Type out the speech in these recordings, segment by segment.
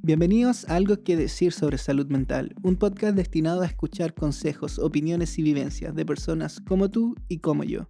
Bienvenidos a Algo que Decir sobre Salud Mental, un podcast destinado a escuchar consejos, opiniones y vivencias de personas como tú y como yo.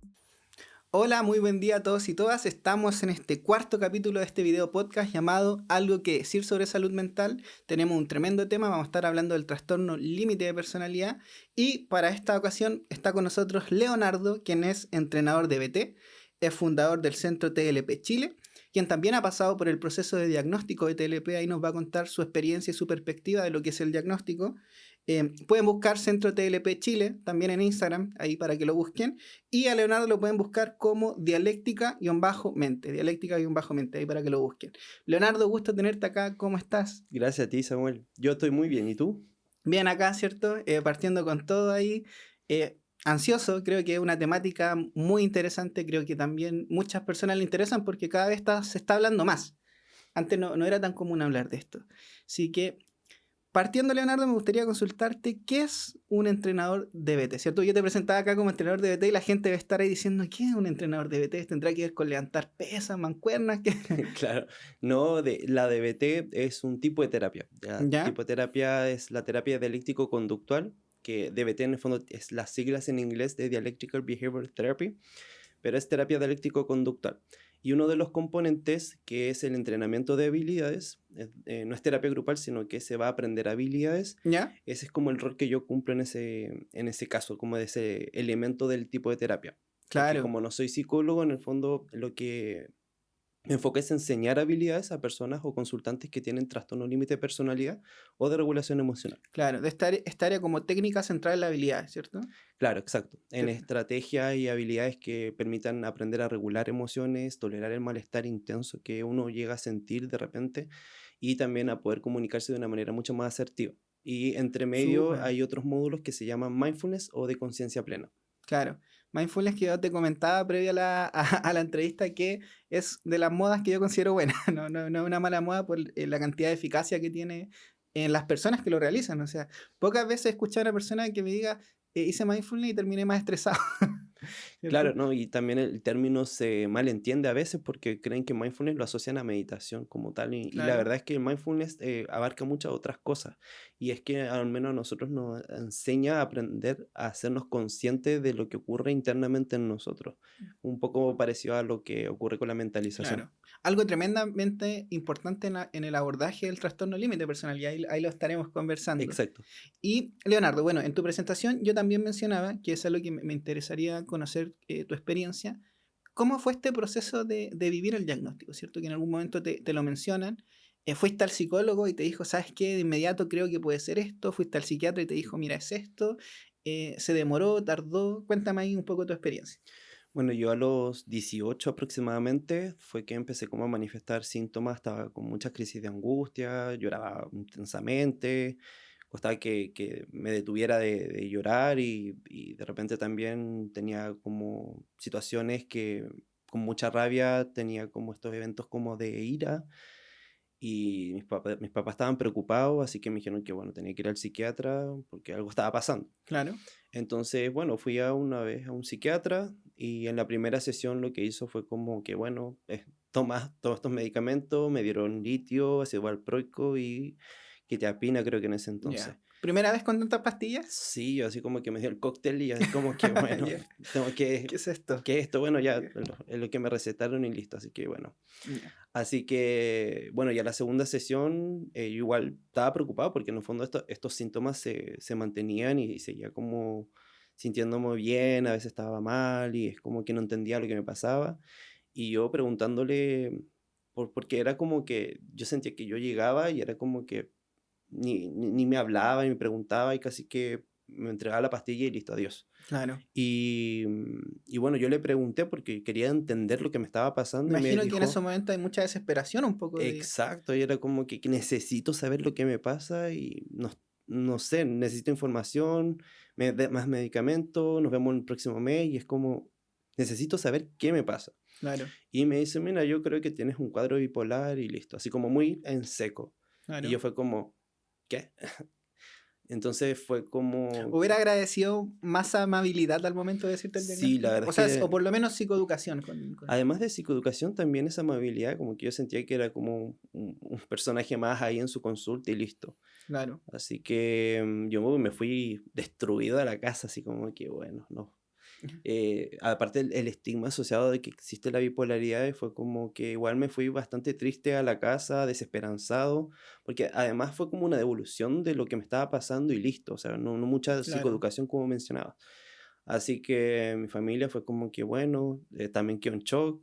Hola, muy buen día a todos y todas. Estamos en este cuarto capítulo de este video podcast llamado Algo que Decir sobre Salud Mental. Tenemos un tremendo tema, vamos a estar hablando del trastorno límite de personalidad y para esta ocasión está con nosotros Leonardo, quien es entrenador de BT, es fundador del Centro TLP Chile, quien también ha pasado por el proceso de diagnóstico de TLP. Ahí nos va a contar su experiencia y su perspectiva de lo que es el diagnóstico. Pueden buscar Centro TLP Chile también en Instagram, ahí para que lo busquen. Y a Leonardo lo pueden buscar como dialéctica-mente, dialéctica-mente, ahí para que lo busquen. Leonardo, gusto tenerte acá, ¿cómo estás? Gracias a ti, Samuel. Yo estoy muy bien, ¿y tú? Bien acá, ¿cierto? Partiendo con todo ahí. Ansioso, creo que es una temática muy interesante, creo que también muchas personas le interesan porque cada vez se está hablando más. Antes no era tan común hablar de esto. Así que, partiendo, Leonardo, me gustaría consultarte, ¿qué es un entrenador de BT? ¿Cierto? Yo te presentaba acá como entrenador de BT y la gente va a estar ahí diciendo, ¿qué es un entrenador de BT? ¿Tendrá que ver con levantar pesas, mancuernas? ¿Qué? Claro, no, la DBT es un tipo de terapia. El ¿Ya? tipo de terapia es la terapia dialéctico-conductual, que DBT en el fondo es las siglas en inglés de Dialectical Behavioral Therapy, pero es terapia dialéctico-conductual. Y uno de los componentes, que es el entrenamiento de habilidades, no es terapia grupal, sino que se va a aprender habilidades. ¿Ya? Ese es como el rol que yo cumplo en ese caso, como de ese elemento del tipo de terapia. Porque Claro. como no soy psicólogo, en el fondo lo que me enfoque es enseñar habilidades a personas o consultantes que tienen trastorno límite de personalidad o de regulación emocional. Claro, de esta área como técnica central en la habilidad, ¿cierto? Claro, exacto. En Te- estrategias y habilidades que permitan aprender a regular emociones, tolerar el malestar intenso que uno llega a sentir de repente y también a poder comunicarse de una manera mucho más asertiva. Y entre medio Súper. hay otros módulos que se llaman mindfulness o de conciencia plena. Claro, mindfulness que yo te comentaba previa a la entrevista que es de las modas que yo considero buena, no es una mala moda por la cantidad de eficacia que tiene en las personas que lo realizan. O sea, pocas veces he escuchado a una persona que me diga, hice mindfulness y terminé más estresado, ¿cierto? Claro, ¿no? Y también el término se malentiende a veces porque creen que mindfulness lo asocian a meditación como tal. Y la Claro, verdad es que el mindfulness abarca muchas otras cosas. Y es que al menos a nosotros nos enseña a aprender a hacernos conscientes de lo que ocurre internamente en nosotros. Un poco parecido a lo que ocurre con la mentalización. claro. Algo tremendamente importante en el abordaje del trastorno límite de personalidad, ahí lo estaremos conversando. Exacto. Y Leonardo, bueno, en tu presentación yo también mencionaba, que es algo que me interesaría conocer tu experiencia, ¿cómo fue este proceso de vivir el diagnóstico? ¿Cierto? Que en algún momento te lo mencionan. Fuiste al psicólogo y te dijo, ¿sabes qué? De inmediato creo que puede ser esto. Fuiste al psiquiatra y te dijo, mira, es esto. Se demoró, tardó. Cuéntame ahí un poco tu experiencia. Bueno, yo a los 18 aproximadamente fue que empecé como a manifestar síntomas, estaba con muchas crisis de angustia, lloraba intensamente, costaba que me detuviera de llorar y de repente también tenía como situaciones que con mucha rabia tenía como estos eventos como de ira y mis papás estaban preocupados, así que me dijeron que bueno, tenía que ir al psiquiatra porque algo estaba pasando. Claro. Entonces, bueno, fui a una vez a un psiquiatra y en la primera sesión lo que hizo fue como que, bueno, toma todos estos medicamentos, me dieron litio, ácido valproico y quetiapina creo que en ese entonces. Ya. ¿Primera vez con tantas pastillas? Sí, yo así como que me dio el cóctel y así como que, bueno, Ya. tengo ¿Qué es esto? que esto, bueno, ya Ya. es lo que me recetaron y listo, así que bueno. Ya. Así que, bueno, ya la segunda sesión, yo igual estaba preocupado porque en el fondo estos síntomas se mantenían y seguía como sintiéndome bien, a veces estaba mal y es como que no entendía lo que me pasaba. Y yo preguntándole, porque era como que yo sentía que yo llegaba y era como que ni me hablaba ni me preguntaba y casi que me entregaba la pastilla y listo, adiós. Claro. Y bueno, yo le pregunté porque quería entender lo que me estaba pasando y me Imagino que en ese dijo... momento hay mucha desesperación, un poco de... Exacto, y era como que necesito saber lo que me pasa y no sé, necesito información, más medicamento, nos vemos el próximo mes y es como, necesito saber qué me pasa. Claro, Y me dice, mira, yo creo que tienes un cuadro bipolar y listo, así como muy en seco. Y claro. yo fue como, ¿qué? Entonces fue como, Hubiera agradecido más amabilidad al momento de decirte el sí, la diagnóstico. verdad O es sea, o que por lo menos psicoeducación con el además tema. de psicoeducación, también esa amabilidad, como que yo sentía que era como un personaje más ahí en su consulta y listo. Claro. Así que yo me fui destruido de la casa, así como que bueno, no. Aparte el estigma asociado de que existe la bipolaridad fue como que igual me fui bastante triste a la casa, desesperanzado, porque además fue como una devolución de lo que me estaba pasando y listo, o sea, no mucha Claro. psicoeducación como mencionaba. Así que mi familia fue como que bueno, también quedó en shock,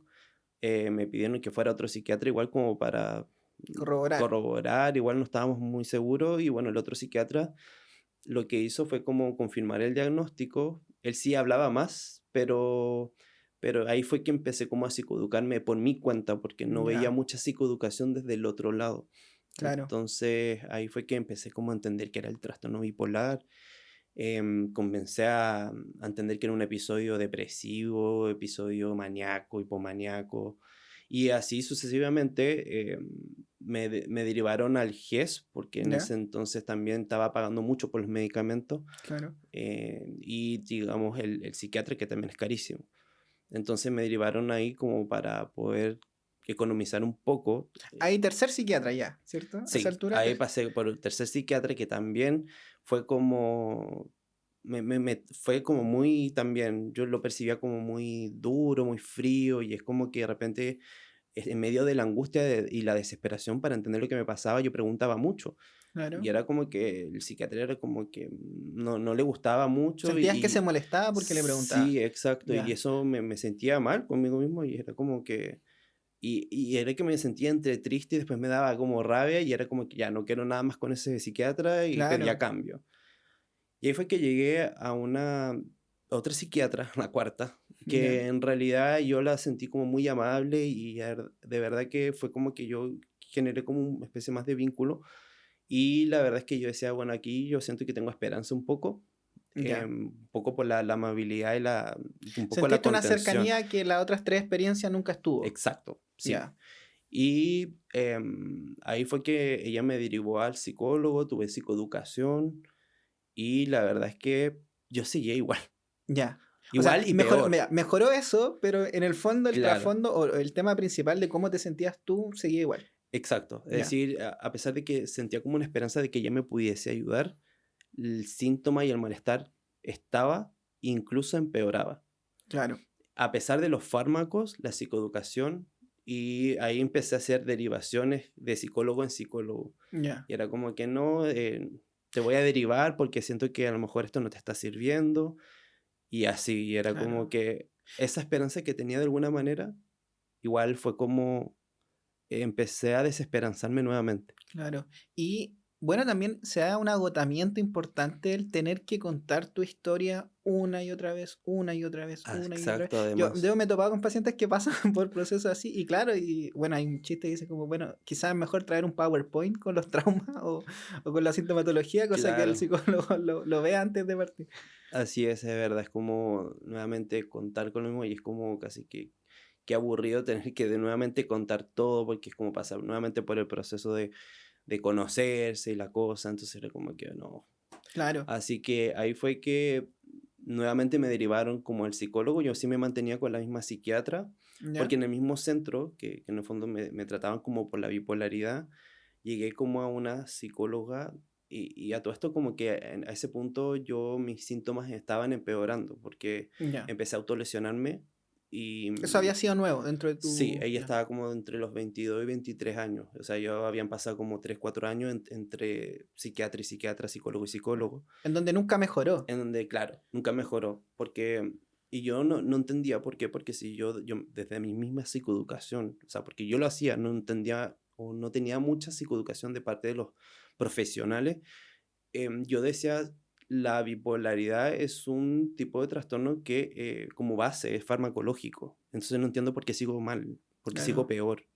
me pidieron que fuera otro psiquiatra igual como para Corroborar. corroborar, igual no estábamos muy seguros y bueno, el otro psiquiatra lo que hizo fue como confirmar el diagnóstico. Él sí hablaba más, pero ahí fue que empecé como a psicoeducarme por mi cuenta, porque no veía Ya, mucha psicoeducación desde el otro lado. claro. Entonces ahí fue que empecé como a entender que era el trastorno bipolar. Comencé a entender que era un episodio depresivo, episodio maníaco, hipomaníaco, y así sucesivamente. Me derivaron al GES, porque en Ya, ese entonces también estaba pagando mucho por los medicamentos, claro. y digamos el psiquiatra, que también es carísimo. Entonces me derivaron ahí como para poder economizar un poco. Hay tercer psiquiatra ya, ¿cierto? A esa Sí, altura. ahí pasé por el tercer psiquiatra, que también fue como, fue como muy también, yo lo percibía como muy duro, muy frío, y es como que de repente, en medio de la angustia y la desesperación para entender lo que me pasaba, yo preguntaba mucho, y Claro. era como que el psiquiatra era como que no le gustaba mucho, ¿Sentías que se y molestaba porque le preguntaba? sí, exacto, y Ya, eso me sentía mal conmigo mismo, y era como que y era que me sentía entre triste y después me daba como rabia y era como que ya no quiero nada más con ese psiquiatra y pedía claro. cambio. Y ahí fue que llegué a otra psiquiatra, la cuarta, Ya, que en realidad yo la sentí como muy amable y de verdad que fue como que yo generé como una especie más de vínculo. Y la verdad es que yo decía, bueno, aquí yo siento que tengo esperanza ya. un poco por la amabilidad y un poco la ¿Sentiste una contención. cercanía que las otras tres experiencias nunca estuvo? Exacto, sí. Ya, Y ahí fue que ella me derivó al psicólogo, tuve psicoeducación y la verdad es que yo seguía igual, ya. O sea, igual y peor, mira, mejoró eso, pero en el fondo, el claro, trasfondo o el tema principal de cómo te sentías tú seguía igual. exacto. Es Ya, decir, a pesar de que sentía como una esperanza de que ella me pudiese ayudar, el síntoma y el malestar estaba, incluso empeoraba. claro. A pesar de los fármacos, la psicoeducación, y ahí empecé a hacer derivaciones de psicólogo en psicólogo. Ya, Y era como que no, te voy a derivar porque siento que a lo mejor esto no te está sirviendo. Y así, y era como claro. que esa esperanza que tenía de alguna manera, igual fue como empecé a desesperanzarme nuevamente. Claro. Y bueno, también se da un agotamiento importante el tener que contar tu historia una y otra vez, una y otra vez, una y otra vez. Exacto, además. Yo me he topado con pacientes que pasan por procesos así y claro, y bueno, hay un chiste que dice como, bueno, quizás es mejor traer un PowerPoint con los traumas o con la sintomatología, cosa que el Claro, psicólogo lo vea antes de partir. así es verdad. Es como nuevamente contar con lo mismo y es como casi que aburrido tener que de nuevamente contar todo porque es como pasar nuevamente por el proceso de conocerse y la cosa. Entonces era como que no. Claro, Así que ahí fue que nuevamente me derivaron como al psicólogo. Yo sí me mantenía con la misma psiquiatra, ¿ya? porque en el mismo centro, que en el fondo me trataban como por la bipolaridad, llegué como a una psicóloga y a todo esto como que a ese punto yo mis síntomas estaban empeorando, porque Ya. empecé a autolesionarme y Eso había sido nuevo dentro de sí, tu... ella Ya. estaba como entre los 22 y 23 años. O sea, yo habían pasado como 3 4 años entre psiquiatra y psiquiatra, psicólogo y psicólogo, En donde nunca mejoró. en donde, claro, nunca mejoró. Porque, y yo no entendía por qué, porque si yo desde mi misma psicoeducación, o sea, porque yo lo hacía, no entendía o no tenía mucha psicoeducación de parte de los profesionales, yo decía, la bipolaridad es un tipo de trastorno que como base es farmacológico. Entonces no entiendo por qué sigo mal, por qué sigo Claro. peor.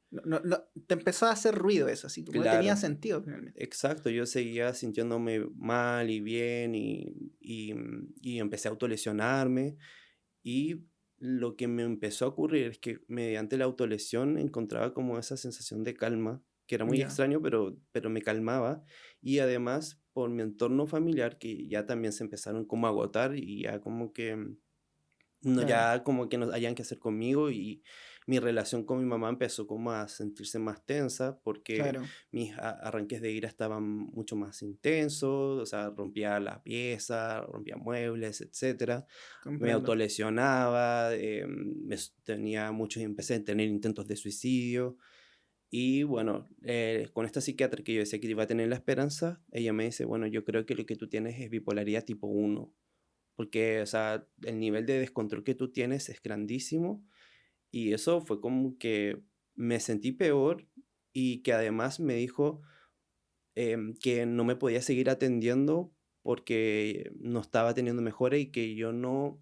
Te empezó a hacer ruido eso, así como no tenía Claro, sentido finalmente. exacto. Yo seguía sintiéndome mal y bien y empecé a autolesionarme. Y lo que me empezó a ocurrir es que mediante la autolesión encontraba como esa sensación de calma, que era muy Ya, extraño, pero me calmaba. Y además por mi entorno familiar, que ya también se empezaron como a agotar y ya como que no, claro. ya como que no hayan que hacer conmigo mi relación con mi mamá empezó como a sentirse más tensa porque Claro, mis arranques de ira estaban mucho más intensos, o sea, rompía la pieza, rompía muebles, etcétera. Me comprendo. autolesionaba, tenía muchos, empecé a tener intentos de suicidio. Y bueno, con esta psiquiatra que yo decía que iba a tener la esperanza, ella me dice, bueno, yo creo que lo que tú tienes es bipolaridad tipo uno, porque, o sea, el nivel de descontrol que tú tienes es grandísimo y eso fue como que me sentí peor y que además me dijo que no me podía seguir atendiendo porque no estaba teniendo mejora y que yo no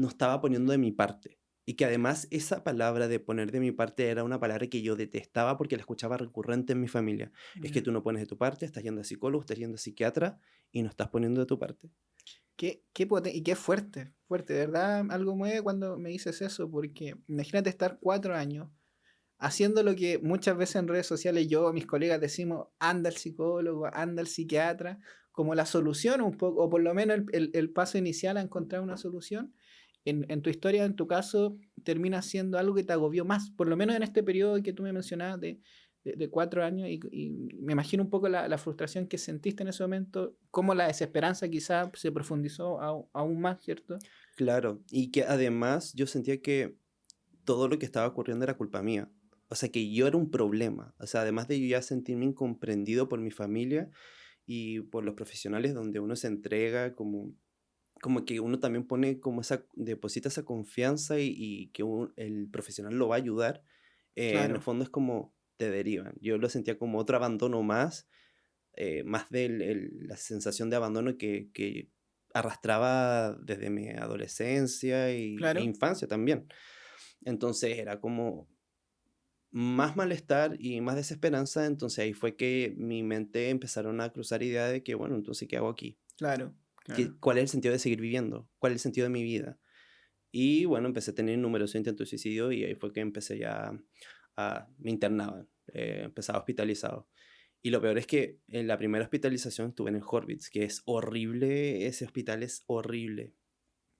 estaba poniendo de mi parte. Y que además esa palabra de poner de mi parte era una palabra que yo detestaba porque la escuchaba recurrente en mi familia. Es que Ya. tú no pones de tu parte, estás yendo a psicólogo, estás yendo a psiquiatra y no estás poniendo de tu parte. Y qué fuerte, fuerte, de verdad, algo mueve cuando me dices eso, porque imagínate estar 4 años haciendo lo que muchas veces en redes sociales yo o mis colegas decimos, anda al psicólogo, anda al psiquiatra, como la solución un poco, o por lo menos el paso inicial a encontrar una solución. En tu historia, en tu caso, termina siendo algo que te agobió más, por lo menos en este periodo que tú me mencionabas de 4 años, y me imagino un poco la frustración que sentiste en ese momento, cómo la desesperanza quizás se profundizó aún más, ¿cierto? Claro, y que además yo sentía que todo lo que estaba ocurriendo era culpa mía. O sea, que yo era un problema. O sea, además de yo ya sentirme incomprendido por mi familia y por los profesionales donde uno se entrega como que uno también pone como deposita esa confianza y que el profesional lo va a ayudar, en el Claro, fondo es como te derivan. Yo lo sentía como otro abandono más, más de la sensación de abandono que arrastraba desde mi adolescencia e claro, infancia también. Entonces era como más malestar y más desesperanza, entonces ahí fue que mi mente empezaron a cruzar ideas de que, bueno, entonces, ¿qué hago aquí? claro, claro. ¿Cuál es el sentido de seguir viviendo? ¿Cuál es el sentido de mi vida? Y bueno, empecé a tener numerosos intentos de suicidio y ahí fue que empecé ya me internaban, empezaba hospitalizado. Y lo peor es que en la primera hospitalización estuve en el Horvitz, que es horrible, ese hospital es horrible.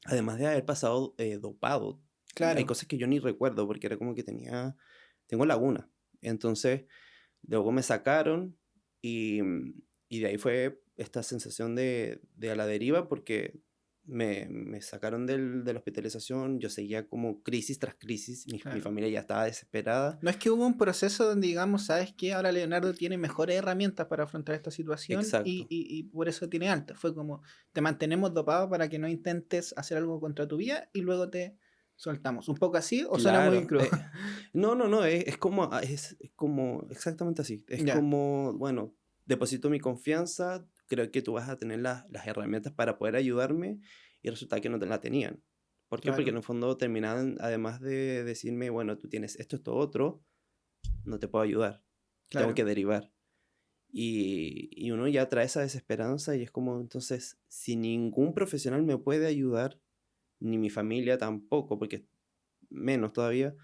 Además de haber pasado dopado, hay Claro, cosas que yo ni recuerdo porque era como que tengo laguna. Entonces, luego me sacaron y de ahí fue esta sensación de a la deriva porque me sacaron de la hospitalización, yo seguía como crisis tras crisis, mi claro. familia ya estaba desesperada. No es que hubo un proceso donde digamos, ¿sabes qué? Ahora Leonardo tiene mejores herramientas para afrontar esta situación Exacto, y por eso tiene alta. Fue como, te mantenemos dopado para que no intentes hacer algo contra tu vida y luego te soltamos. ¿Un poco así o suena muy claro. crudo? No, no, no, es como exactamente así. Es Ya, como, bueno, deposito mi confianza, creo que tú vas a tener las herramientas para poder ayudarme y resulta que no te la tenían. ¿Por qué? Porque en claro, el fondo terminaban, además de decirme, bueno, tú tienes esto, otro, no te puedo ayudar, tengo claro, que derivar. Y uno ya trae esa desesperanza y es como, entonces, si ningún profesional me puede ayudar, ni mi familia tampoco, porque menos todavía,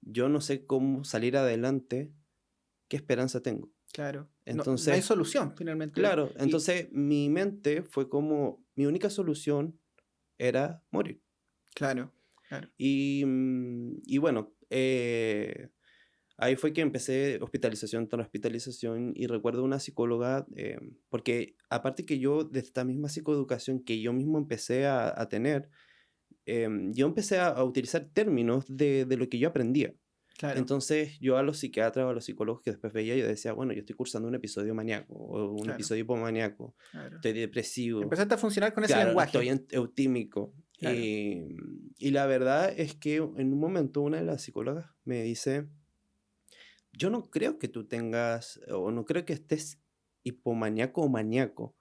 yo no sé cómo salir adelante, qué esperanza tengo. claro. No, no hay Entonces, solución finalmente. claro, Y entonces mi mente fue como, mi única solución era morir. claro, claro, Y bueno, ahí fue que empecé hospitalización tras hospitalización y recuerdo una psicóloga, porque aparte que yo de esta misma psicoeducación que yo mismo empecé a tener, yo empecé a utilizar términos de lo que yo aprendía. claro, Entonces yo a los psiquiatras o a los psicólogos que después veía, yo decía, bueno, yo estoy cursando un episodio maníaco o un claro, episodio hipomaníaco, claro. estoy depresivo, Empezaste a funcionar con ese claro, estoy lenguaje. eutímico. Claro, Y la verdad es que en un momento una de las psicólogas me dice, yo no creo que tú tengas, o no creo que estés hipomaníaco o maníaco.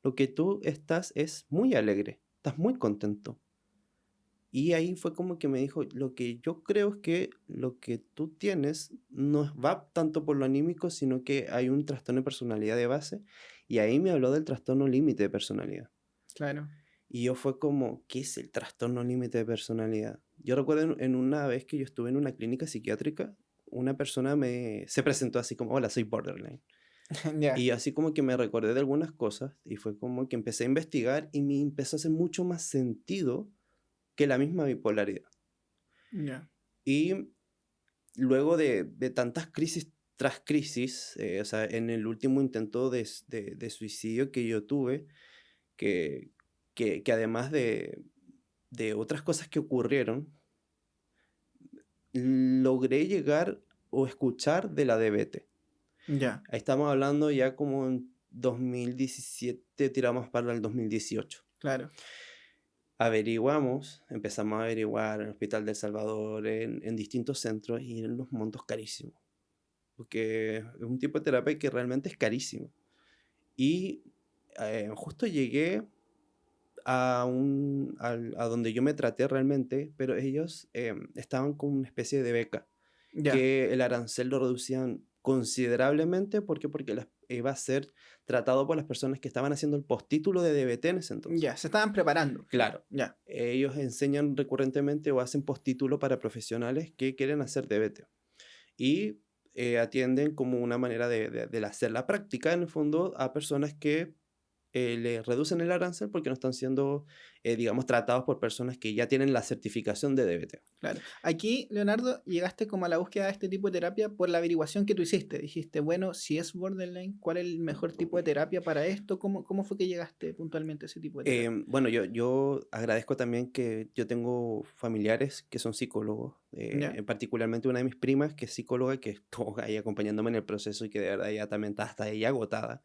Lo que tú estás es muy alegre, estás muy contento. Y ahí fue como que me dijo, lo que yo creo es que lo que tú tienes no va tanto por lo anímico, sino que hay un trastorno de personalidad de base. Y ahí me habló del trastorno límite de personalidad. claro. Y yo fue como, ¿qué es el trastorno límite de personalidad? Yo recuerdo en una vez que yo estuve en una clínica psiquiátrica, una persona se presentó así como, hola, soy borderline. Ya, Y así como que me recordé de algunas cosas y fue como que empecé a investigar y me empezó a hacer mucho más sentido que la misma bipolaridad. ya. Y luego de tantas crisis tras crisis, o sea, en el último intento de suicidio que yo tuve, que, que además de otras cosas que ocurrieron, logré llegar o escuchar de la DBT. Ya, Ahí estamos hablando ya como en 2017, tiramos para el 2018. claro. Averiguamos, empezamos a averiguar en el Hospital del Salvador, en distintos centros, y eran los montos carísimos. Porque es un tipo de terapia que realmente es carísimo. Y justo llegué a donde yo me traté realmente, pero ellos estaban con una especie de beca, Ya, que el arancel lo reducían considerablemente. ¿Por qué? Porque iba a ser tratado por las personas que estaban haciendo el postítulo de DBT en ese entonces. ya, se estaban preparando. Claro, Ya, ellos enseñan recurrentemente o hacen postítulo para profesionales que quieren hacer DBT. Y atienden como una manera de hacer la práctica, en el fondo, a personas que le reducen el arancel porque no están siendo, digamos, tratados por personas que ya tienen la certificación de DBT. claro. Aquí, Leonardo, llegaste como a la búsqueda de este tipo de terapia por la averiguación que tú hiciste. Dijiste, bueno, si es borderline, ¿cuál es el mejor tipo de terapia para esto? ¿Cómo fue que llegaste puntualmente a ese tipo de terapia? Bueno, yo agradezco también que yo tengo familiares que son psicólogos, Ya, particularmente una de mis primas que es psicóloga, que estuvo ahí acompañándome en el proceso y que de verdad ya también está hasta ella agotada.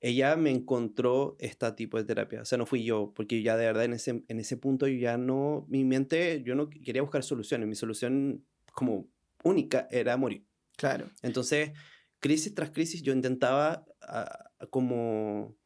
Ella me encontró este tipo de terapia, o sea, no fui yo, porque ya de verdad en ese punto yo ya no, mi mente, yo no quería buscar soluciones, mi solución como única era morir. claro, Entonces, crisis tras crisis yo intentaba como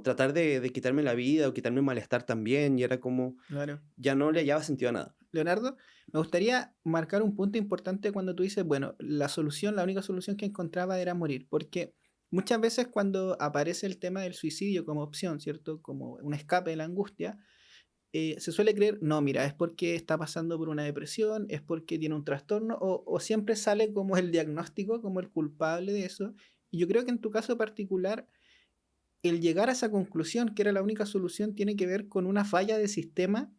tratar de quitarme la vida o quitarme el malestar también, y era como, claro. ya no le hallaba sentido a nada. Leonardo, me gustaría marcar un punto importante cuando tú dices, bueno, la solución, la única solución que encontraba era morir, porque muchas veces cuando aparece el tema del suicidio como opción, ¿cierto? Como un escape de la angustia, se suele creer, no, mira, es porque está pasando por una depresión, es porque tiene un trastorno, o siempre sale como el diagnóstico, como el culpable de eso. Y yo creo que en tu caso particular, el llegar a esa conclusión, que era la única solución, tiene que ver con una falla de sistema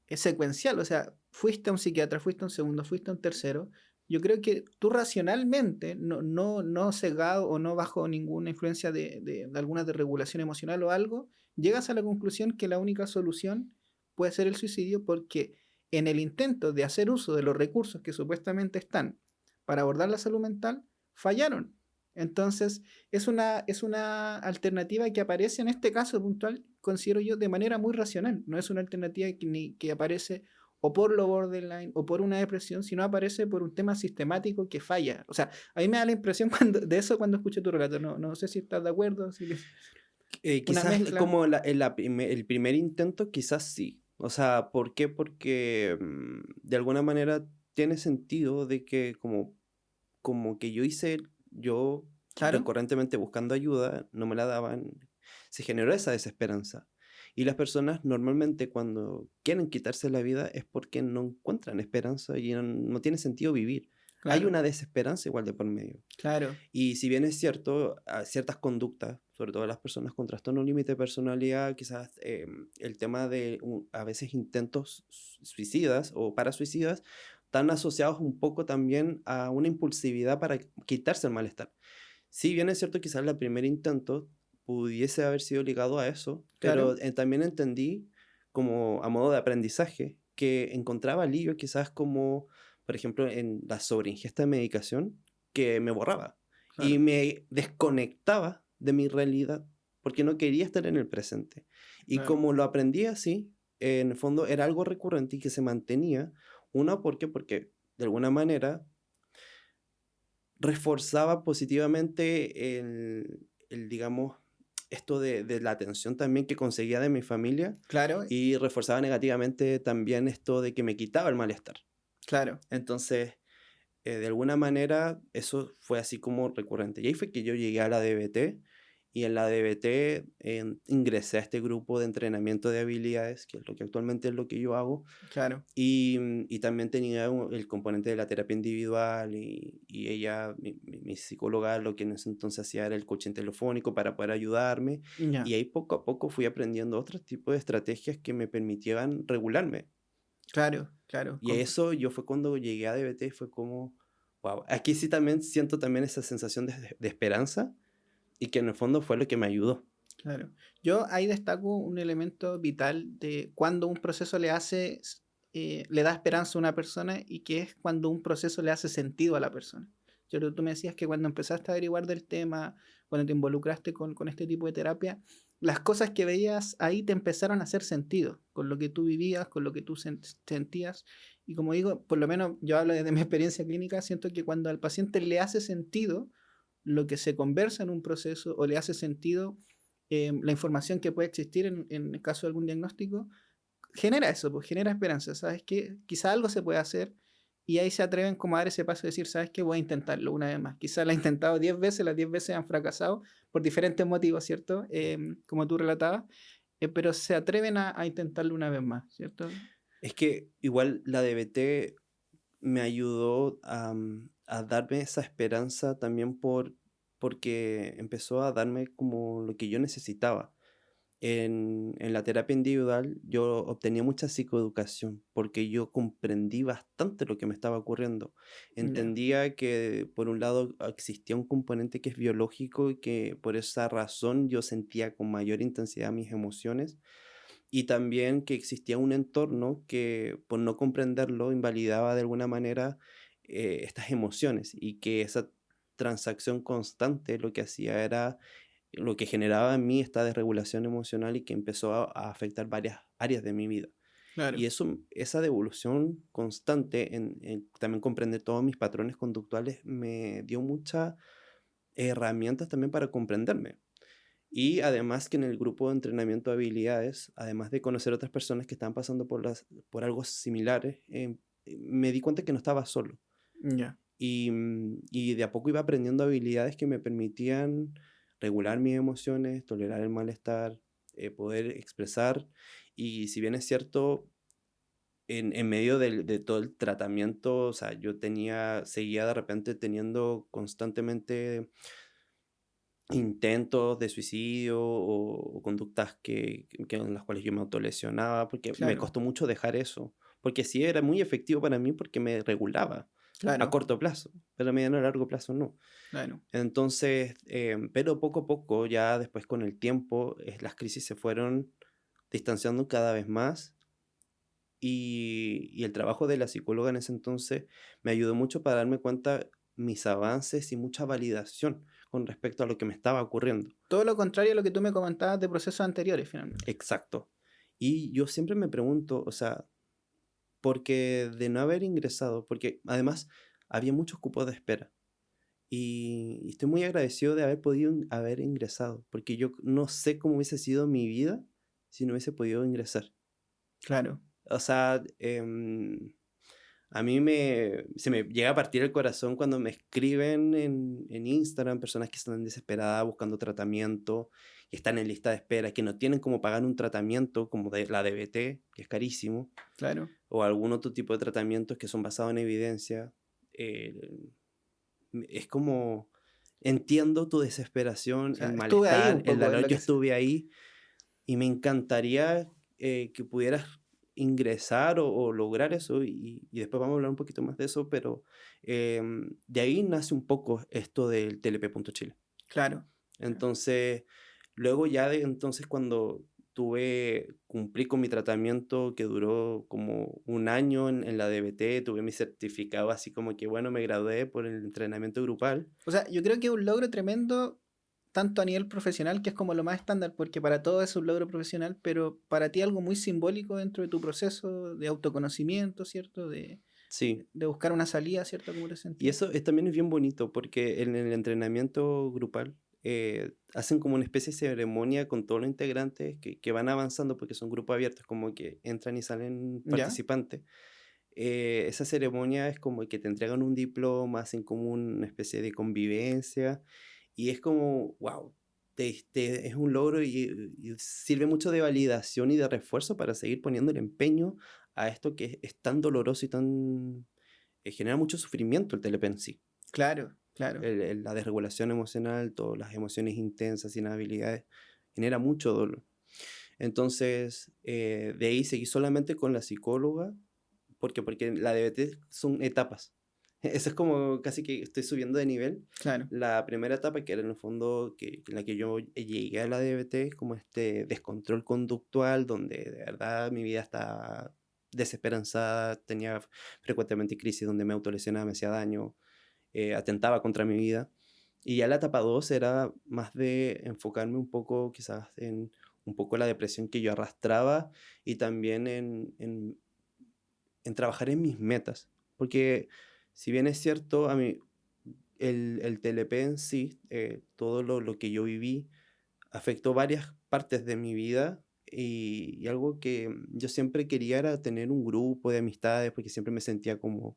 secuencial. O sea, fuiste a un psiquiatra, fuiste a un segundo, fuiste a un tercero. Yo creo que tú racionalmente, no cegado o no bajo ninguna influencia de alguna desregulación emocional o algo, llegas a la conclusión que la única solución puede ser el suicidio porque en el intento de hacer uso de los recursos que supuestamente están para abordar la salud mental, fallaron. Entonces, es una alternativa que aparece en este caso puntual, considero yo, de manera muy racional. No es una alternativa que aparece o por lo borderline o por una depresión, sino aparece por un tema sistemático que falla. O sea, a mí me da la impresión de eso cuando escucho tu relato. No sé si estás de acuerdo, si una Quizás mezcla. como el primer intento, quizás sí. O sea, ¿por qué? Porque de alguna manera tiene sentido de que como que yo Claro, recurrentemente buscando ayuda, no me la daban, se generó esa desesperanza. Y las personas normalmente cuando quieren quitarse la vida es porque no encuentran esperanza y no tiene sentido vivir. Hay claro, una desesperanza igual de por medio. claro, Y si bien es cierto, ciertas conductas, sobre todo las personas con trastorno límite de personalidad, quizás el tema de a veces intentos suicidas o parasuicidas, están asociados un poco también a una impulsividad para quitarse el malestar. Si bien es cierto, quizás el primer intento pudiese haber sido ligado a eso, claro, pero también entendí como a modo de aprendizaje que encontraba alivio quizás como, por ejemplo, en la sobreingesta de medicación que me borraba y claro, me desconectaba de mi realidad porque no quería estar en el presente. Y claro. como lo aprendí así, en el fondo era algo recurrente y que se mantenía. Una, ¿por qué? Porque de alguna manera reforzaba positivamente digamos, esto de la atención también que conseguía de mi familia, Claro, y reforzaba negativamente también esto de que me quitaba el malestar. claro. Entonces, de alguna manera, eso fue así como recurrente. Y ahí fue que yo llegué a la DBT, y en la DBT ingresé a este grupo de entrenamiento de habilidades, que es lo que actualmente es lo que yo hago, Claro. y también tenía el componente de la terapia individual, y ella, mi psicóloga, lo que en ese entonces hacía era el coaching telefónico para poder ayudarme, Ya, y ahí poco a poco fui aprendiendo otros tipos de estrategias que me permitieran regularme. claro. Claro, Y eso yo fue cuando llegué a DBT, fue como, wow, aquí sí también siento también esa sensación de esperanza y que en el fondo fue lo que me ayudó. claro. Yo ahí destaco un elemento vital de cuando un proceso le da esperanza a una persona y que es cuando un proceso le hace sentido a la persona. Yo creo que tú me decías que cuando empezaste a averiguar del tema, cuando te involucraste con este tipo de terapia, las cosas que veías ahí te empezaron a hacer sentido con lo que tú vivías, con lo que tú sentías. Y como digo, por lo menos yo hablo desde mi experiencia clínica, siento que cuando al paciente le hace sentido lo que se conversa en un proceso o le hace sentido la información que puede existir en el caso de algún diagnóstico, genera eso, pues genera esperanza, ¿sabes qué? Quizá algo se puede hacer y ahí se atreven como a dar ese paso de decir, ¿sabes qué? Voy a intentarlo una vez más. Quizá lo he intentado 10 veces, las 10 veces han fracasado por diferentes motivos, ¿cierto? Como tú relatabas, pero se atreven a intentarlo una vez más, ¿cierto? Es que igual la DBT me ayudó a darme esa esperanza también porque empezó a darme como lo que yo necesitaba. En la terapia individual yo obtenía mucha psicoeducación porque yo comprendí bastante lo que me estaba ocurriendo. Ya, Entendía que por un lado existía un componente que es biológico y que por esa razón yo sentía con mayor intensidad mis emociones y también que existía un entorno que por no comprenderlo invalidaba de alguna manera estas emociones y que esa transacción constante lo que hacía era lo que generaba en mí esta desregulación emocional y que empezó a afectar varias áreas de mi vida. Y claro, eso, esa devolución constante en también comprender todos mis patrones conductuales me dio muchas herramientas también para comprenderme. Y además que en el grupo de entrenamiento de habilidades, además de conocer otras personas que estaban pasando por algo similares, me di cuenta que no estaba solo. ya, Y de a poco iba aprendiendo habilidades que me permitían regular mis emociones, tolerar el malestar, poder expresar. Y si bien es cierto, en medio de todo el tratamiento, o sea, seguía de repente teniendo constantemente intentos de suicidio o conductas en las cuales yo me autolesionaba, porque me claro, costó mucho dejar eso, porque sí era muy efectivo para mí porque me regulaba a claro, corto plazo, pero a mediano y largo plazo no. claro. Entonces, pero poco a poco, ya después con el tiempo, las crisis se fueron distanciando cada vez más y el trabajo de la psicóloga en ese entonces me ayudó mucho para darme cuenta mis avances y mucha validación con respecto a lo que me estaba ocurriendo. Todo lo contrario a lo que tú me comentabas de procesos anteriores, finalmente. Exacto. Y yo siempre me pregunto, o sea, porque de no haber ingresado, porque además había muchos cupos de espera. Y estoy muy agradecido de haber podido haber ingresado, porque yo no sé cómo hubiese sido mi vida si no hubiese podido ingresar. Claro, O sea, a mí se me llega a partir el corazón cuando me escriben en Instagram personas que están desesperadas buscando tratamiento, que están en lista de espera, que no tienen cómo pagar un tratamiento como de la DBT, que es carísimo, claro. o algún otro tipo de tratamientos que son basados en evidencia. eh, es como, entiendo tu O desesperación, sea, el estuve ahí malestar, un el poco, es dolor, lo yo que se... estuve ahí y me encantaría que pudieras ingresar o lograr eso y después vamos a hablar un poquito más de eso, pero de ahí nace un poco esto del TLP.Chile. Claro, claro. Entonces, luego ya de entonces cuando cumplí con mi tratamiento que duró como un año en la DBT, tuve mi certificado así como que bueno, me gradué por el entrenamiento grupal. O sea, yo creo que es un logro tremendo, tanto a nivel profesional, que es como lo más estándar, porque para todos es un logro profesional, pero para ti algo muy simbólico dentro de tu proceso de autoconocimiento, ¿cierto? Sí, De buscar una salida, ¿cierto? ¿Cómo te y sentí? eso también es bien bonito porque en el entrenamiento grupal hacen como una especie de ceremonia con todos los integrantes que van avanzando porque son grupos abiertos, como que entran y salen ¿Ya? participantes. Esa ceremonia es como que te entregan un diploma, hacen como una especie de convivencia y es como, wow, es un logro y sirve mucho de validación y de refuerzo para seguir poniendo el empeño a esto que es tan doloroso y tan genera mucho sufrimiento el TLP en sí. Claro, claro. La desregulación emocional, todas las emociones intensas, inhabilidades, genera mucho dolor. Entonces, de ahí seguí solamente con la psicóloga ¿Por qué? Porque la DBT son etapas. Eso es como casi que estoy subiendo de nivel. Claro. La primera etapa, que era en el fondo en la que yo llegué a la DBT, es como este descontrol conductual, donde de verdad mi vida estaba desesperanzada, tenía frecuentemente crisis donde me autolesionaba, me hacía daño, atentaba contra mi vida. Y ya la etapa 2 era más de enfocarme un poco quizás en un poco la depresión que yo arrastraba y también en trabajar en mis metas. Porque si bien es cierto, a mí el TLP en sí, todo lo que yo viví, afectó varias partes de mi vida y algo que yo siempre quería era tener un grupo de amistades porque siempre me sentía como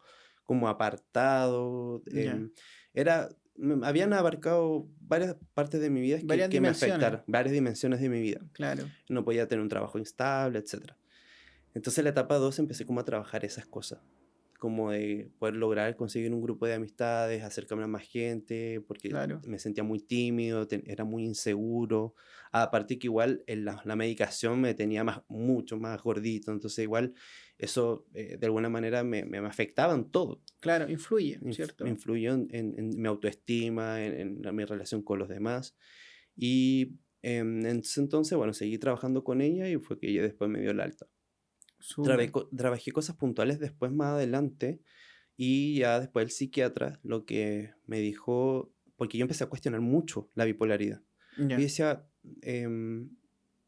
apartado. Ya. Habían abarcado varias partes de mi vida Varias que me dimensiones. afectaron, varias dimensiones de mi vida. Claro. No podía tener un trabajo estable, etcétera. Entonces en la etapa 2 empecé como a trabajar esas cosas, como de poder lograr conseguir un grupo de amistades, acercarme a más gente, porque Claro. me sentía muy tímido, era muy inseguro. Aparte que igual la medicación me tenía mucho más gordito, entonces igual eso de alguna manera me afectaba en todo. Claro, influye, ¿cierto? Influyó en mi autoestima, en mi relación con los demás. Y en ese entonces, bueno, seguí trabajando con ella y fue que ella después me dio el alta. Súper. Trabajé cosas puntuales después más adelante y ya después el psiquiatra lo que me dijo, porque yo empecé a cuestionar mucho la bipolaridad. Y Ya. decía,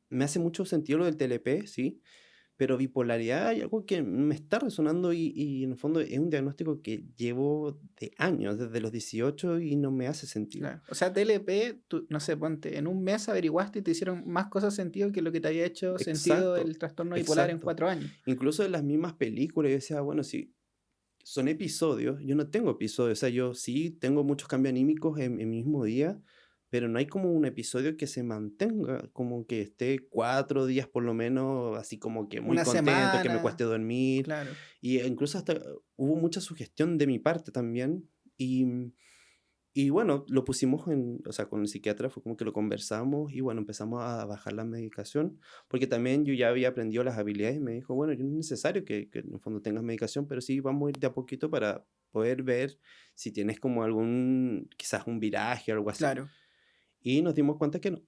me hace mucho sentido lo del TLP, sí, pero bipolaridad hay algo que me está resonando y en el fondo es un diagnóstico que llevo de años, desde los 18 y no me hace sentido. Claro. O sea, TLP, tú, no sé, ponte, en un mes averiguaste y te hicieron más cosas sentido que lo que te había hecho sentido Exacto, el trastorno bipolar en exacto. 4 años. Incluso en las mismas películas yo decía, bueno, si son episodios, yo no tengo episodios, o sea, yo sí tengo muchos cambios anímicos en mi mismo día, pero no hay como un episodio que se mantenga, como que esté 4 días por lo menos, así como que muy Una contento, que me semana, cueste dormir, claro. y incluso hasta hubo mucha sugestión de mi parte también, y bueno, lo pusimos o sea, con el psiquiatra fue como que lo conversamos y bueno, empezamos a bajar la medicación, porque también yo ya había aprendido las habilidades y me dijo, bueno, no es necesario que en el fondo tengas medicación, pero sí vamos a ir de a poquito para poder ver si tienes como quizás un viraje o algo así. Claro, Y nos dimos cuenta que no.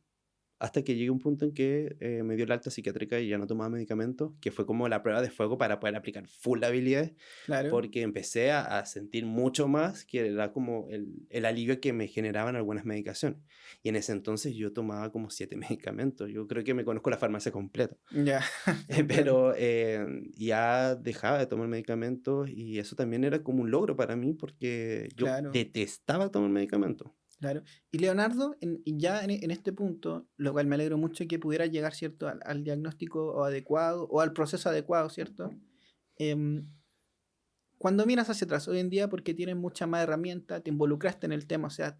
Hasta que llegué a un punto en que me dio el alta psiquiátrica y ya no tomaba medicamentos, que fue como la prueba de fuego para poder aplicar full habilidades, claro. porque empecé a sentir mucho más que era como el alivio que me generaban algunas medicaciones. Y en ese entonces yo tomaba como 7 medicamentos. Yo creo que me conozco la farmacia completa. Ya, comprendo. Pero ya dejaba de tomar medicamentos y eso también era como un logro para mí porque yo Claro. detestaba tomar medicamentos. Claro. Y Leonardo, y ya en este punto, lo cual me alegro mucho que pudiera llegar, ¿cierto?, al diagnóstico o adecuado o al proceso adecuado, ¿cierto? Em, Cuando miras hacia atrás, hoy en día, porque tienes mucha más herramienta, te involucraste en el tema, o sea,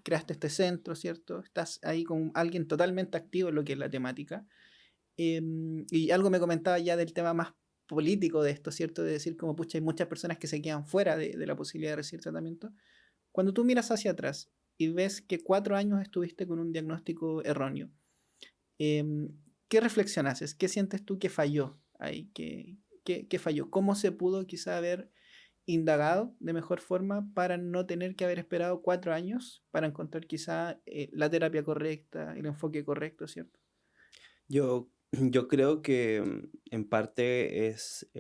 creaste este centro, ¿cierto? Estás ahí con alguien totalmente activo en lo que es la temática. Y algo me comentaba ya del tema más político de esto, ¿cierto? De decir como, pucha, hay muchas personas que se quedan fuera de la posibilidad de recibir tratamiento. Cuando tú miras hacia atrás y ves que 4 años estuviste con un diagnóstico erróneo, em, ¿qué reflexión haces? ¿Qué sientes tú que falló ahí? ¿Qué falló? ¿Cómo se pudo quizá haber indagado de mejor forma para no tener que haber esperado 4 años para encontrar quizá la terapia correcta, el enfoque correcto, ¿cierto? Yo creo que en parte es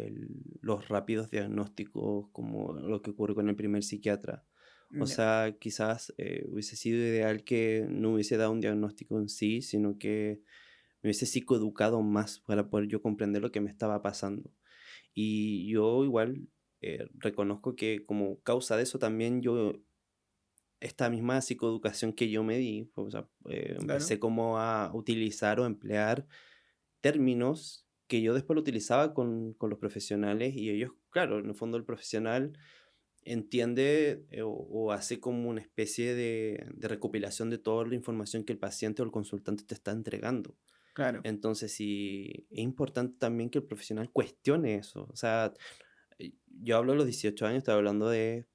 los rápidos diagnósticos como lo que ocurre con el primer psiquiatra. O Ya, sea, quizás hubiese sido ideal que no hubiese dado un diagnóstico en sí, sino que me hubiese psicoeducado más para poder yo comprender lo que me estaba pasando. Y yo igual reconozco que como causa de eso también esta misma psicoeducación que yo me di, o sea, claro, empecé como a utilizar o emplear términos que yo después lo utilizaba con los profesionales y ellos, claro, en el fondo el profesional entiende o hace como una especie de recopilación de toda la información que el paciente o el consultante te está entregando. claro. Entonces, sí, es importante también que el profesional cuestione eso. O sea, yo hablo de los 18 años, estaba hablando de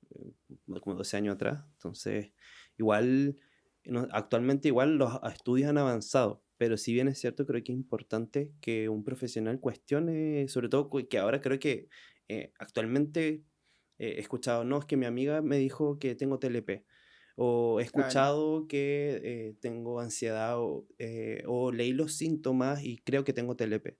como 12 años atrás. Entonces, igual, actualmente igual los estudios han avanzado. pero si bien es cierto, creo que es importante que un profesional cuestione, sobre todo que ahora creo que actualmente he escuchado, no, es que mi amiga me dijo que tengo TLP, o he Claro. escuchado que tengo ansiedad, o leí los síntomas y creo que tengo TLP.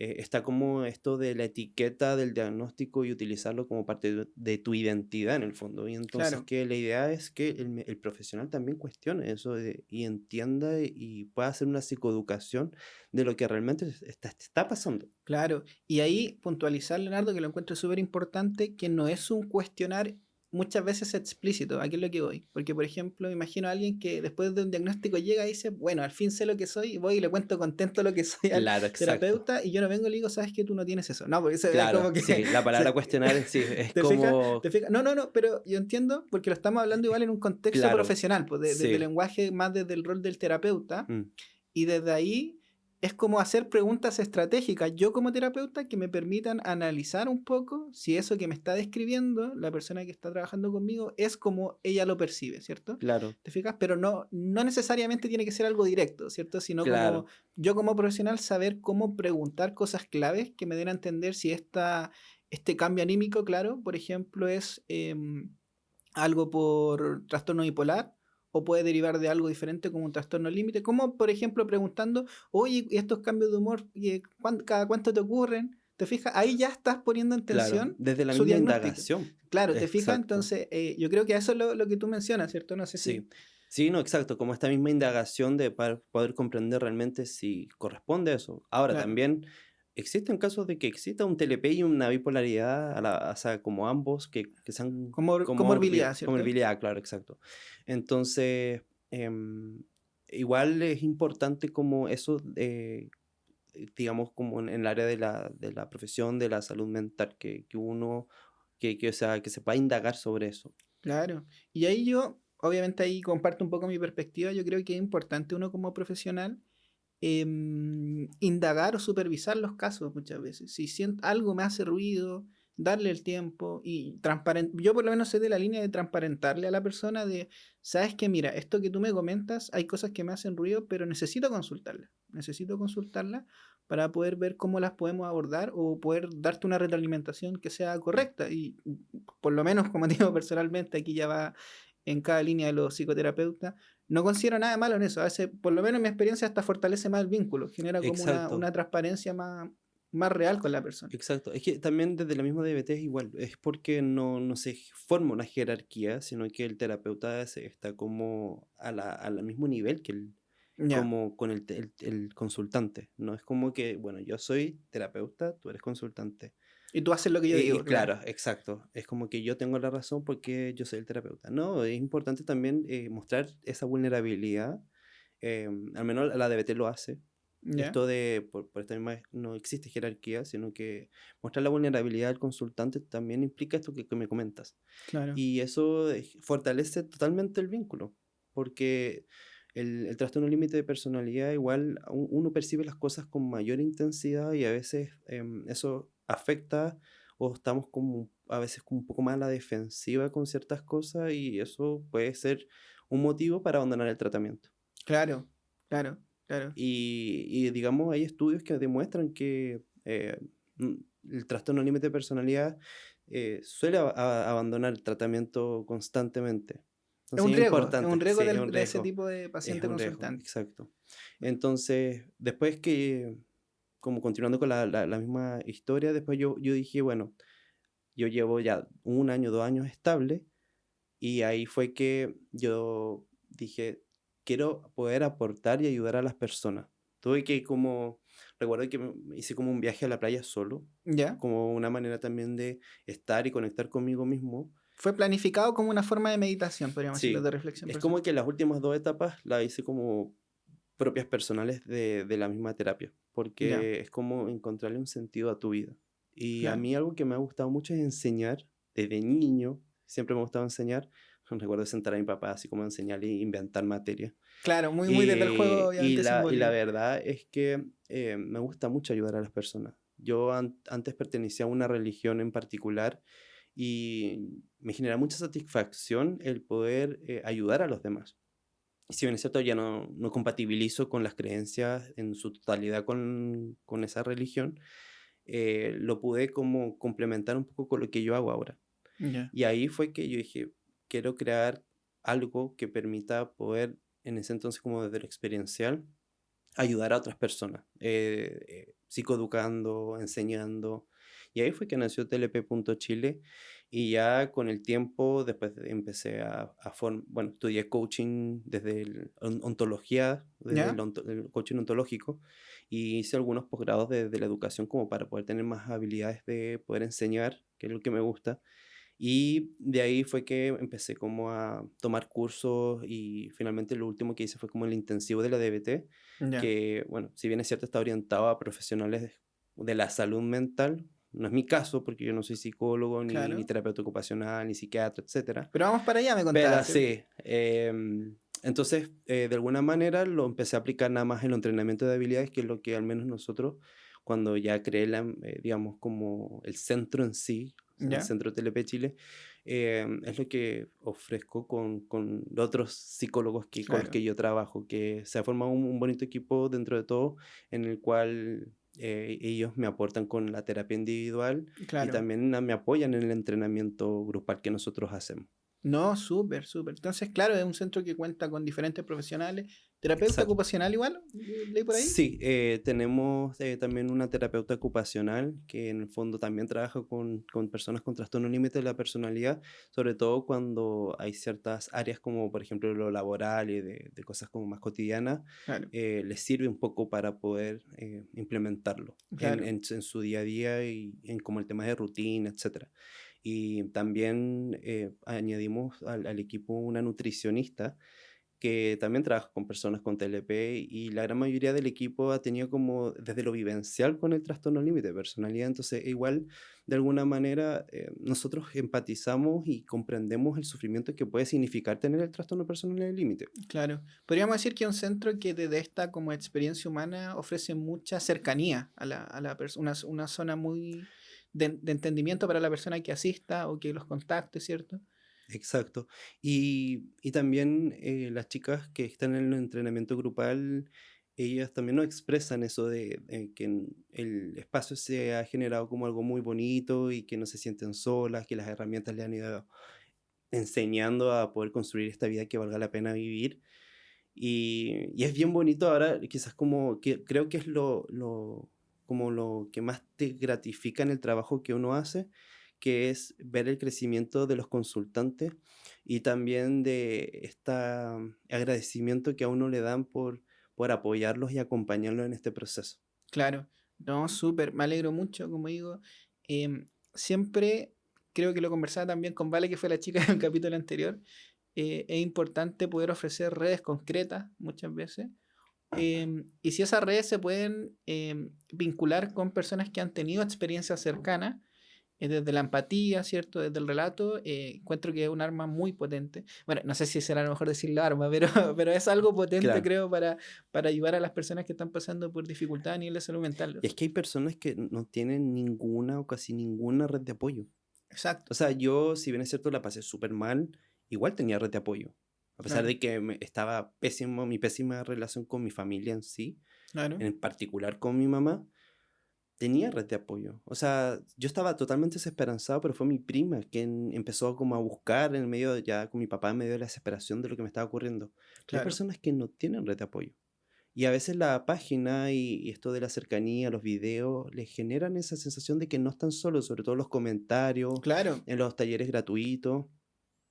Está como esto de la etiqueta del diagnóstico y utilizarlo como parte de tu identidad en el fondo. Y entonces Claro. que la idea es que el profesional también cuestione eso y entienda y pueda hacer una psicoeducación de lo que realmente está pasando. Claro, y ahí puntualizar, Leonardo, que lo encuentro súper importante, que no es un cuestionar muchas veces explícito, ¿a qué es lo que voy? Porque, por ejemplo, me imagino a alguien que después de un diagnóstico llega y dice, bueno, al fin sé lo que soy, y voy y le cuento contento lo que soy al Claro, exacto. terapeuta, y yo no vengo y le digo, sabes que tú no tienes eso. No, porque eso es Claro, como que... sí, la palabra cuestionar sí, es ¿Te fijas? como, ¿Te fijas? No, no, no, pero yo entiendo, porque lo estamos hablando igual en un contexto claro, profesional, pues de sí. lenguaje más desde el rol del terapeuta, Mm. y desde ahí es como hacer preguntas estratégicas, yo como terapeuta, que me permitan analizar un poco si eso que me está describiendo la persona que está trabajando conmigo es como ella lo percibe, ¿cierto? Claro, ¿Te fijas? Pero no necesariamente tiene que ser algo directo, ¿cierto? Sino como claro. yo como profesional saber cómo preguntar cosas claves que me den a entender si este cambio anímico, claro, por ejemplo, es algo por trastorno bipolar o puede derivar de algo diferente como un trastorno límite, como por ejemplo preguntando, oye, ¿y estos cambios de humor cada cuánto te ocurren? ¿Te fijas? Ahí ya estás poniendo en Claro, tensión desde la su misma diagnóstico. indagación. Claro, ¿te fijas? Exacto. Entonces, yo creo que eso es lo que tú mencionas, ¿cierto? No sé si... Sí. Sí, no, exacto, como esta misma indagación de poder comprender realmente si corresponde a eso. Ahora, Claro. también existen casos de que exista un TLP y una bipolaridad, o sea, como ambos, que sean Comorbilidad, ¿cierto? comorbilidad, claro, exacto. Entonces, em, igual es importante como eso, digamos, como en el área de la profesión, de la salud mental, que uno, o sea, que se pueda indagar sobre eso. Claro. Y ahí yo, obviamente ahí comparto un poco mi perspectiva, yo creo que es importante uno como profesional indagar o supervisar los casos muchas veces. Si siento algo me hace ruido, darle el tiempo y yo por lo menos soy de la línea de transparentarle a la persona de, sabes que mira, esto que tú me comentas, hay cosas que me hacen ruido, pero necesito consultarla para poder ver cómo las podemos abordar o poder darte una retroalimentación que sea correcta. Y por lo menos, como digo personalmente, aquí ya va en cada línea de los psicoterapeutas, no considero nada malo en eso. A veces, por lo menos en mi experiencia, hasta fortalece más el vínculo, genera como Exacto. una transparencia más real con la persona. Exacto, es que también desde la misma DBT es igual, es porque no se forma una jerarquía, sino que el terapeuta está como al mismo nivel que Ya. como con el consultante, no es como que, bueno, yo soy terapeuta, tú eres consultante. Y tú haces lo que yo Y digo, claro. claro, exacto, es como que yo tengo la razón porque yo soy el terapeuta. No, es importante también mostrar esa vulnerabilidad, al menos la DBT lo hace, Ya, esto de, por esta misma, no existe jerarquía, sino que mostrar la vulnerabilidad del consultante también implica esto que me comentas. claro. Y eso fortalece totalmente el vínculo, porque el trastorno límite de personalidad igual uno percibe las cosas con mayor intensidad y a veces eso afecta o estamos como a veces como un poco más a la defensiva con ciertas cosas y eso puede ser un motivo para abandonar el tratamiento. Claro, claro, claro. Y digamos, hay estudios que demuestran que mm, el trastorno límite de personalidad suele abandonar el tratamiento constantemente. Entonces es Es importante, un riesgo sí, de ese tipo de es paciente un riesgo, consultante. exacto. Entonces, después que, como continuando con la misma historia, después yo dije, bueno, yo llevo ya 1 año, 2 años estable y ahí fue que yo dije, quiero poder aportar y ayudar a las personas. Tuve que como, recuerdo que hice como un viaje a la playa solo, ¿Ya? como una manera también de estar y conectar conmigo mismo. Fue planificado como una forma de meditación, podríamos decirlo, Sí, de reflexión es personal. como que las últimas 2 etapas las hice como propias personales de la misma terapia, Ya, porque es como encontrarle un sentido a tu vida. Y a claro. mí algo que me ha gustado mucho es enseñar, desde niño, siempre me ha gustado enseñar. Recuerdo sentar a mi papá así como a enseñarle e inventar materia. Claro, muy desde el juego, Y obviamente la simbólico. verdad es que me gusta mucho ayudar a las personas. Yo antes pertenecía a una religión en particular y me genera mucha satisfacción el poder ayudar a los demás. si bien es cierto, ya no compatibilizo con las creencias en su totalidad con esa religión, lo pude como complementar un poco con lo que yo hago ahora. Ya. Y ahí fue que yo dije, quiero crear algo que permita poder, en ese entonces como desde lo experiencial, ayudar a otras personas, psicoeducando, enseñando. Y ahí fue que nació TLP.Chile y ya con el tiempo después empecé bueno, estudié coaching desde ontología, desde ¿Ya? el coaching ontológico y hice algunos posgrados de la educación como para poder tener más habilidades de poder enseñar, que es lo que me gusta. Y de ahí fue que empecé como a tomar cursos y finalmente lo último que hice fue como el intensivo de la DBT, Ya. que bueno, si bien es cierto está orientado a profesionales de la salud mental, no es mi caso porque yo no soy psicólogo, ni Claro. terapeuta ocupacional, ni psiquiatra, etcétera. Pero vamos para allá, me Pero contabas, ¿cierto? sí, entonces de alguna manera lo empecé a aplicar nada más en el entrenamiento de habilidades, que es lo que al menos nosotros, cuando ya creé digamos, como el centro en sí, el Ya. Centro TLP Chile, es lo que ofrezco con los otros psicólogos con los Claro. que yo trabajo, que se ha formado un bonito equipo dentro de todo, en el cual ellos me aportan con la terapia individual y Claro. también me apoyan en el entrenamiento grupal que nosotros hacemos. No, súper, súper. Entonces, claro, es un centro que cuenta con diferentes profesionales. ¿Terapeuta Exacto. ocupacional igual? ¿Leí por ahí? Sí, tenemos también una terapeuta ocupacional que en el fondo también trabaja con personas con trastorno límite de la personalidad, sobre todo cuando hay ciertas áreas como por ejemplo lo laboral y de cosas como más cotidianas, Claro, les sirve un poco para poder implementarlo claro. en su día a día y en como el tema de rutina, etcétera. Y también añadimos al equipo una nutricionista que también trabaja con personas con TLP y la gran mayoría del equipo ha tenido como desde lo vivencial con el trastorno límite de personalidad, entonces igual de alguna manera nosotros empatizamos y comprendemos el sufrimiento que puede significar tener el trastorno de personalidad límite. Claro. Podríamos decir que es un centro que desde esta como experiencia humana ofrece mucha cercanía a la persona, una zona muy de entendimiento para la persona que asista o que los contacte, ¿cierto? Exacto. Y también las chicas que están en el entrenamiento grupal, ellas también nos expresan eso de que el espacio se ha generado como algo muy bonito y que no se sienten solas, que las herramientas le han ido enseñando a poder construir esta vida que valga la pena vivir. Y es bien bonito ahora, quizás como que creo que es como lo que más te gratifica en el trabajo que uno hace, que es ver el crecimiento de los consultantes y también de este agradecimiento que a uno le dan por apoyarlos y acompañarlos en este proceso. Claro. No, súper. Me alegro mucho, como digo. Siempre creo que lo conversaba también con Vale, que fue la chica del capítulo anterior. Es importante poder ofrecer redes concretas muchas veces. Y si esas redes se pueden vincular con personas que han tenido experiencias cercanas, desde la empatía, ¿cierto? Desde el relato, encuentro que es un arma muy potente. Bueno, no sé si será a lo mejor decir la arma, pero, pero es algo potente, Claro. creo, para ayudar a las personas que están pasando por dificultades a nivel de salud mental. Y es que hay personas que no tienen ninguna o casi ninguna red de apoyo. Exacto, O sea, yo, si bien es cierto, la pasé súper mal, igual tenía red de apoyo. A pesar claro, de que estaba pésimo, mi pésima relación con mi familia en sí, claro, en particular con mi mamá, tenía red de apoyo. O sea, yo estaba totalmente desesperanzado, pero fue mi prima quien empezó como a buscar en medio, ya con mi papá en medio de la desesperación de lo que me estaba ocurriendo. Pero hay claro, personas que no tienen red de apoyo. Y a veces la página y esto de la cercanía, los videos, les generan esa sensación de que no están solos, sobre todo los comentarios, claro, en los talleres gratuitos.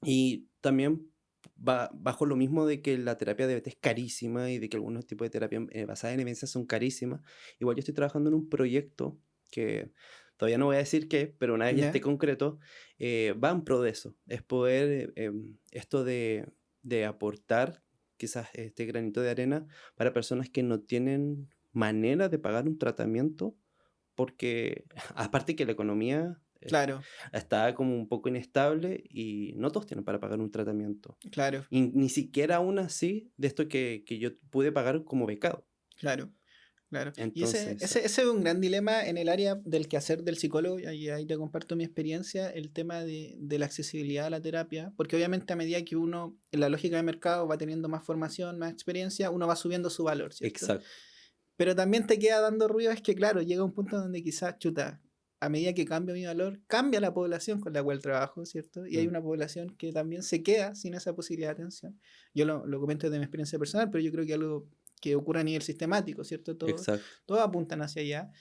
Y también bajo lo mismo de que la terapia de DBT es carísima y de que algunos tipos de terapia basada en evidencia son carísimas. Igual yo estoy trabajando en un proyecto que todavía no voy a decir qué, pero una vez ya esté ya, concreto, va en pro de eso. Es poder esto de aportar quizás este granito de arena para personas que no tienen manera de pagar un tratamiento porque aparte que la economía claro, está como un poco inestable y no todos tienen para pagar un tratamiento. claro, Y ni siquiera aún así de esto que yo pude pagar como becado. claro. Claro. Y Entonces, ese es un gran dilema en el área del quehacer del psicólogo, y ahí te comparto mi experiencia, el tema de la accesibilidad a la terapia, porque obviamente a medida que uno, en la lógica de mercado, va teniendo más formación, más experiencia, uno va subiendo su valor, ¿cierto? exacto. Pero también te queda dando ruido, es que claro, llega un punto donde quizás, chuta, a medida que cambia mi valor, cambia la población con la cual trabajo, ¿cierto? Y hay Mm, una población que también se queda sin esa posibilidad de atención. Yo lo comento desde mi experiencia personal, pero yo creo que algo que ocurre a nivel sistemático, ¿cierto? exacto. Todos apuntan hacia allá.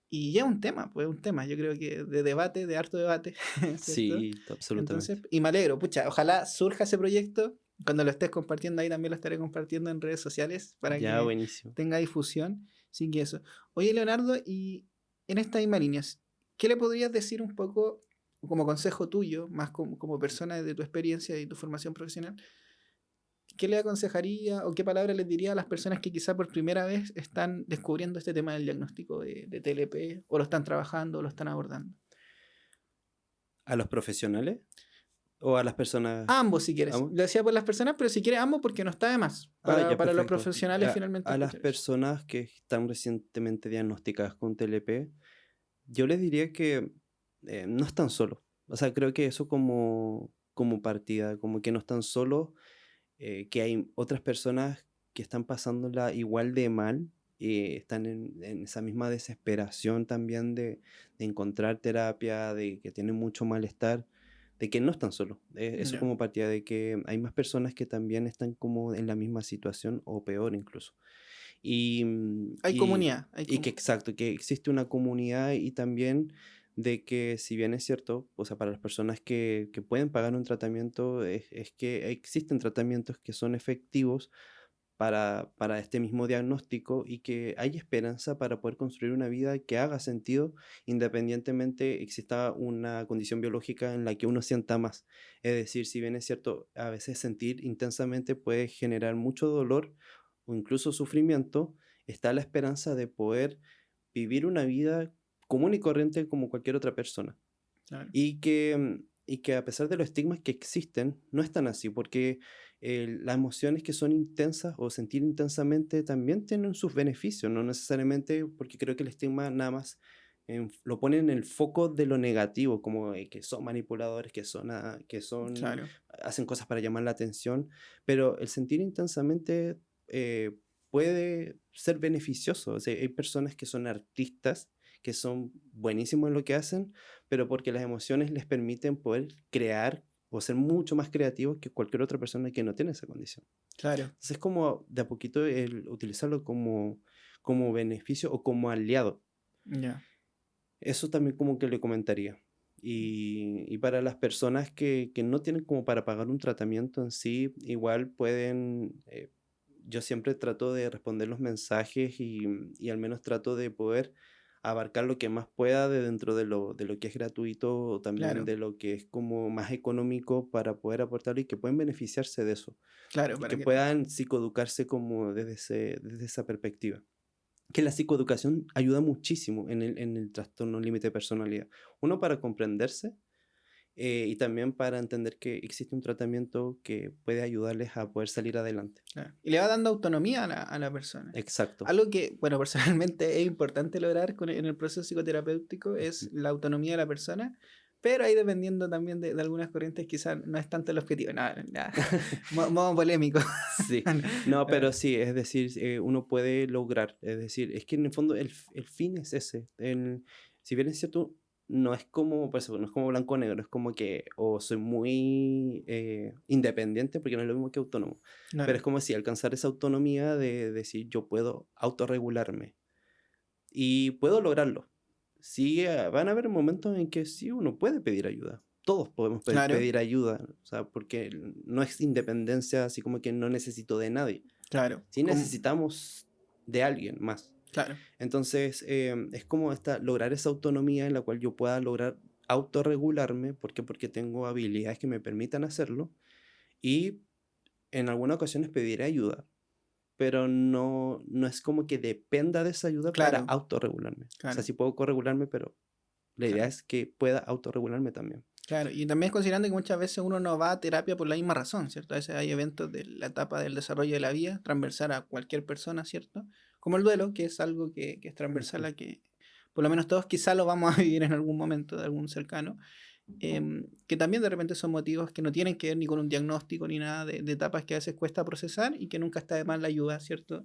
Y ya es un tema, pues es un tema, yo creo que de debate, de harto debate, ¿cierto? Sí, Entonces, absolutamente. y me alegro, pucha, ojalá surja ese proyecto. Cuando lo estés compartiendo ahí también lo estaré compartiendo en redes sociales para Ya, que buenísimo. tenga difusión. Así que eso. Oye, Leonardo, y en estas mismas líneas, ¿qué le podrías decir un poco como consejo tuyo, más como persona de tu experiencia y tu formación profesional? ¿Qué le aconsejaría o qué palabras les diría a las personas que quizá por primera vez están descubriendo este tema del diagnóstico de TLP o lo están trabajando o lo están abordando? ¿A los profesionales o a las personas? A ambos, si quieres. ¿Ambos? Le decía por las personas, pero si quieres ambos porque no está de más. Ah, ya, Para los perfecto. profesionales finalmente A las escuchar eso. personas que están recientemente diagnosticadas con TLP, yo les diría que no están solos. O sea, creo que eso como partida, como que no están solos, que hay otras personas que están pasándola igual de mal, están en esa misma desesperación también de encontrar terapia, de que tienen mucho malestar, de que no están solos. Eso Ya. como partida de que hay más personas que también están como en la misma situación o peor incluso. Y, Hay comunidad. Hay y que exacto, que existe una comunidad y también de que si bien es cierto, o sea, para las personas que pueden pagar un tratamiento, es que existen tratamientos que son efectivos para este mismo diagnóstico y que hay esperanza para poder construir una vida que haga sentido independientemente exista una condición biológica en la que uno sienta más. Es decir, si bien es cierto, a veces sentir intensamente puede generar mucho dolor o incluso sufrimiento, está la esperanza de poder vivir una vida común y corriente como cualquier otra persona. Claro. Y que a pesar de los estigmas que existen, no es tan así, porque las emociones que son intensas o sentir intensamente también tienen sus beneficios, no necesariamente porque creo que el estigma nada más lo pone en el foco de lo negativo, como que son manipuladores, que son, Claro. hacen cosas para llamar la atención, pero el sentir intensamente puede ser beneficioso. O sea, hay personas que son artistas, que son buenísimos en lo que hacen, pero porque las emociones les permiten poder crear o ser mucho más creativos que cualquier otra persona que no tiene esa condición. Claro. Entonces es como de a poquito el utilizarlo como beneficio o como aliado. Ya. Eso también como que le comentaría. Y para las personas que no tienen como para pagar un tratamiento en sí, igual pueden, yo siempre trato de responder los mensajes y al menos trato de poder abarcar lo que más pueda de dentro de lo que es gratuito o también Claro. de lo que es como más económico para poder aportarlo y que pueden beneficiarse de eso Claro, y para que que. puedan psicoeducarse como desde esa perspectiva que la psicoeducación ayuda muchísimo en el trastorno límite de personalidad. Uno para comprenderse y también para entender que existe un tratamiento que puede ayudarles a poder salir adelante. Claro. Y le va dando autonomía a la persona. Exacto. Algo que, bueno, personalmente es importante lograr en el proceso psicoterapéutico es Ujú. la autonomía de la persona, pero ahí dependiendo también de algunas corrientes quizás no es tanto el objetivo. Nada, nada. Modo polémico. Sí, no, pero sí, es decir, uno puede lograr, es decir, es que en el fondo el fin es ese. Si bien es cierto, no es como, por eso, no es como blanco o negro, es como que o soy muy independiente, porque no es lo mismo que autónomo, pero es Claro, como si alcanzar esa autonomía de decir yo puedo autorregularme y puedo lograrlo. Sí, van a haber momentos en que sí uno puede pedir ayuda. Todos podemos claro, pedir ayuda, o sea, porque no es independencia así como que no necesito de nadie. claro, Sí necesitamos de alguien más. claro, Entonces, es como lograr esa autonomía en la cual yo pueda lograr autorregularme. ¿Por qué? Porque tengo habilidades que me permitan hacerlo y en algunas ocasiones pediré ayuda, pero no es como que dependa de esa ayuda para claro, autorregularme. O sea, claro, sí puedo corregularme, pero la idea claro. es que pueda autorregularme también. Claro, y también considerando que muchas veces uno no va a terapia por la misma razón, ¿cierto? A veces hay eventos de la etapa del desarrollo de la vida, transversal a cualquier persona, ¿cierto? como el duelo, que es algo que es transversal a que por lo menos todos quizá lo vamos a vivir en algún momento de algún cercano, que también de repente son motivos que no tienen que ver ni con un diagnóstico ni nada de etapas que a veces cuesta procesar y que nunca está de más la ayuda, ¿cierto?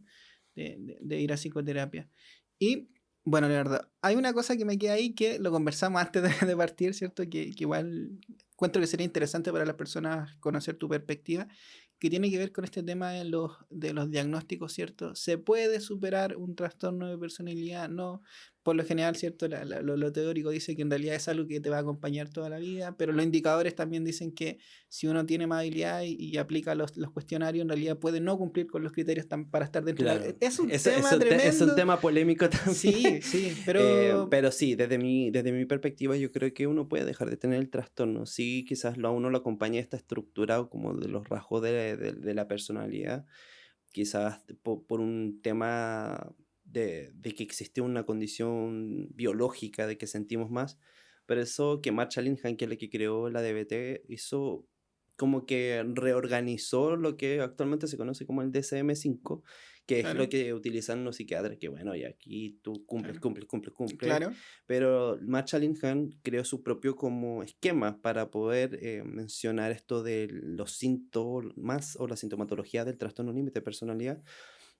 De ir a psicoterapia. Y bueno, la verdad, hay una cosa que me queda ahí que lo conversamos antes de partir, ¿cierto? Que igual encuentro que sería interesante para las personas conocer tu perspectiva, que tiene que ver con este tema de los diagnósticos, ¿cierto? ¿Se puede superar un trastorno de personalidad? No. Por lo general, ¿cierto? Lo teórico dice que en realidad es algo que te va a acompañar toda la vida, pero los indicadores también dicen que si uno tiene más habilidad y aplica los cuestionarios, en realidad puede no cumplir con los criterios para estar dentro de la... Claro, Es un eso tema es un tremendo. tema polémico también. Sí, sí, pero... Pero sí, desde mi perspectiva, yo creo que uno puede dejar de tener el trastorno. Sí, quizás a uno lo acompaña esta estructura como de los rasgos de la personalidad, quizás por un tema de que existe una condición biológica de que sentimos más, pero eso que Marshall Linhan, que es la que creó la DBT, hizo como que reorganizó lo que actualmente se conoce como el DSM-5, que es lo Claro, que utilizan los psiquiatras, que bueno, y aquí tú cumples, claro, cumples, cumples, cumples, claro, pero Marshall Linhan creó su propio como esquema para poder mencionar esto de los síntomas o la sintomatología del trastorno límite de personalidad,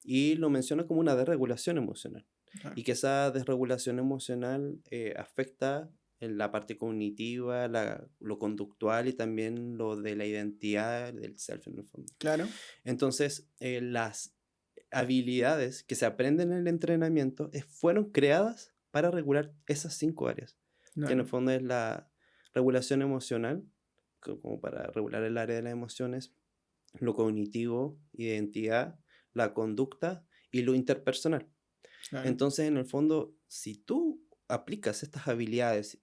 y lo menciona como una desregulación emocional, claro, y que esa desregulación emocional afecta en la parte cognitiva, lo conductual y también lo de la identidad del self en el fondo. claro, Entonces, las habilidades que se aprenden en el entrenamiento fueron creadas para regular esas 5 áreas, que en el claro, fondo es la regulación emocional, como para regular el área de las emociones, lo cognitivo, identidad, la conducta y lo interpersonal. claro, Entonces, en el fondo, si tú aplicas estas habilidades,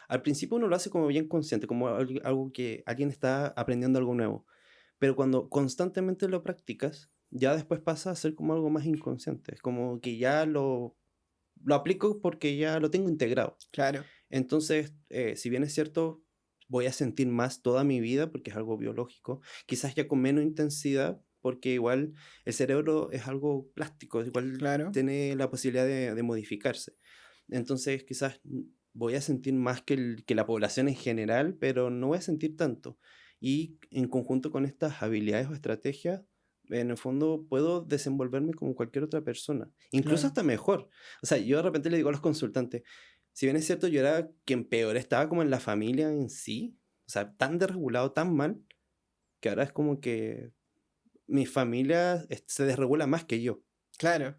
al principio uno lo hace como bien consciente, como algo que alguien está aprendiendo algo nuevo, pero cuando constantemente lo practicas, ya después pasa a ser como algo más inconsciente, es como que ya lo aplico porque ya lo tengo integrado. claro, Entonces, si bien es cierto, voy a sentir más toda mi vida porque es algo biológico, quizás ya con menos intensidad, porque igual el cerebro es algo plástico, igual claro, tiene la posibilidad de modificarse. Entonces, quizás voy a sentir más que la población en general, pero no voy a sentir tanto. Y en conjunto con estas habilidades o estrategias, en el fondo puedo desenvolverme como cualquier otra persona, incluso claro. hasta mejor. O sea, yo de repente le digo a los consultantes, si bien es cierto, yo era quien peor estaba como en la familia en sí, o sea, tan desregulado, tan mal, que ahora es como que mi familia se desregula más que yo. Claro.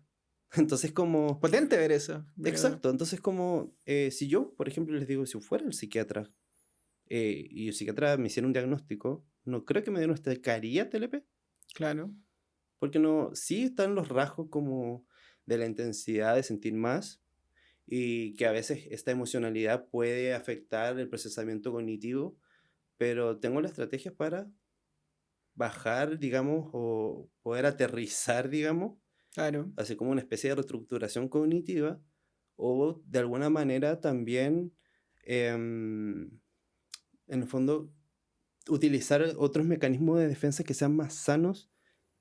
Entonces como, Potente ver eso, pero exacto, entonces como, si yo, por ejemplo, les digo, si fuera el psiquiatra y el psiquiatra me hiciera un diagnóstico, no creo que me diagnosticaría TLP, claro, porque no, sí están los rasgos como de la intensidad de sentir más, y que a veces esta emocionalidad puede afectar el procesamiento cognitivo, pero tengo la estrategia para bajar, digamos, o poder aterrizar, digamos, claro, así como una especie de reestructuración cognitiva, o de alguna manera también, em, en el fondo, utilizar otros mecanismos de defensa que sean más sanos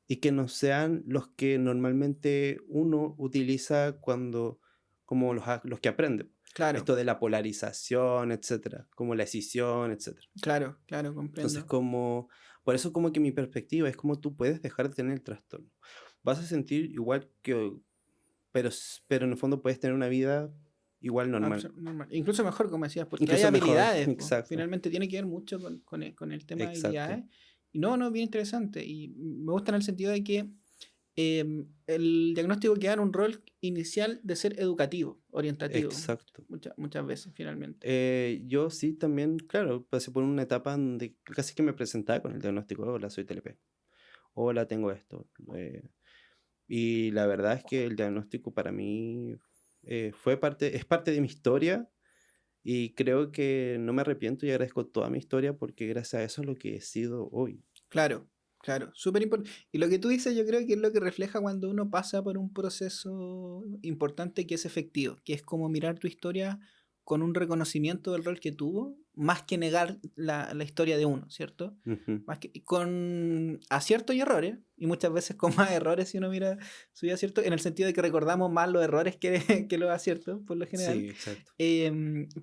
y que no sean los que normalmente uno utiliza cuando, como los que aprende. claro, Esto de la polarización, etcétera, como la escisión, etcétera. claro, claro, Entonces, comprendo. como, por eso como que mi perspectiva es como tú puedes dejar de tener el trastorno. Vas a sentir igual que, pero en el fondo puedes tener una vida igual normal. Normal. Incluso mejor, como decías, porque hay Incluso mejor, habilidades, po. exacto, Finalmente tiene que ver mucho con el tema de exacto, habilidades. Y no, no, bien interesante. Y me gusta en el sentido de que el diagnóstico queda en un rol inicial de ser educativo, orientativo, exacto. muchas veces, finalmente. Yo sí también, claro, pasé por una etapa donde casi que me presentaba con el diagnóstico, hola, soy TLP, hola, tengo esto. Y la verdad es que el diagnóstico para mí es parte de mi historia, y creo que no me arrepiento y agradezco toda mi historia porque gracias a eso es lo que he sido hoy. Claro, claro, súper importante. Y lo que tú dices yo creo que es lo que refleja cuando uno pasa por un proceso importante que es efectivo, que es como mirar tu historia con un reconocimiento del rol que tuvo, más que negar la historia de uno, ¿cierto? Ujú. Más que, con aciertos y errores, y muchas veces con más errores si uno mira su acierto, en el sentido de que recordamos más los errores que, que los aciertos, por lo general. Sí, exacto.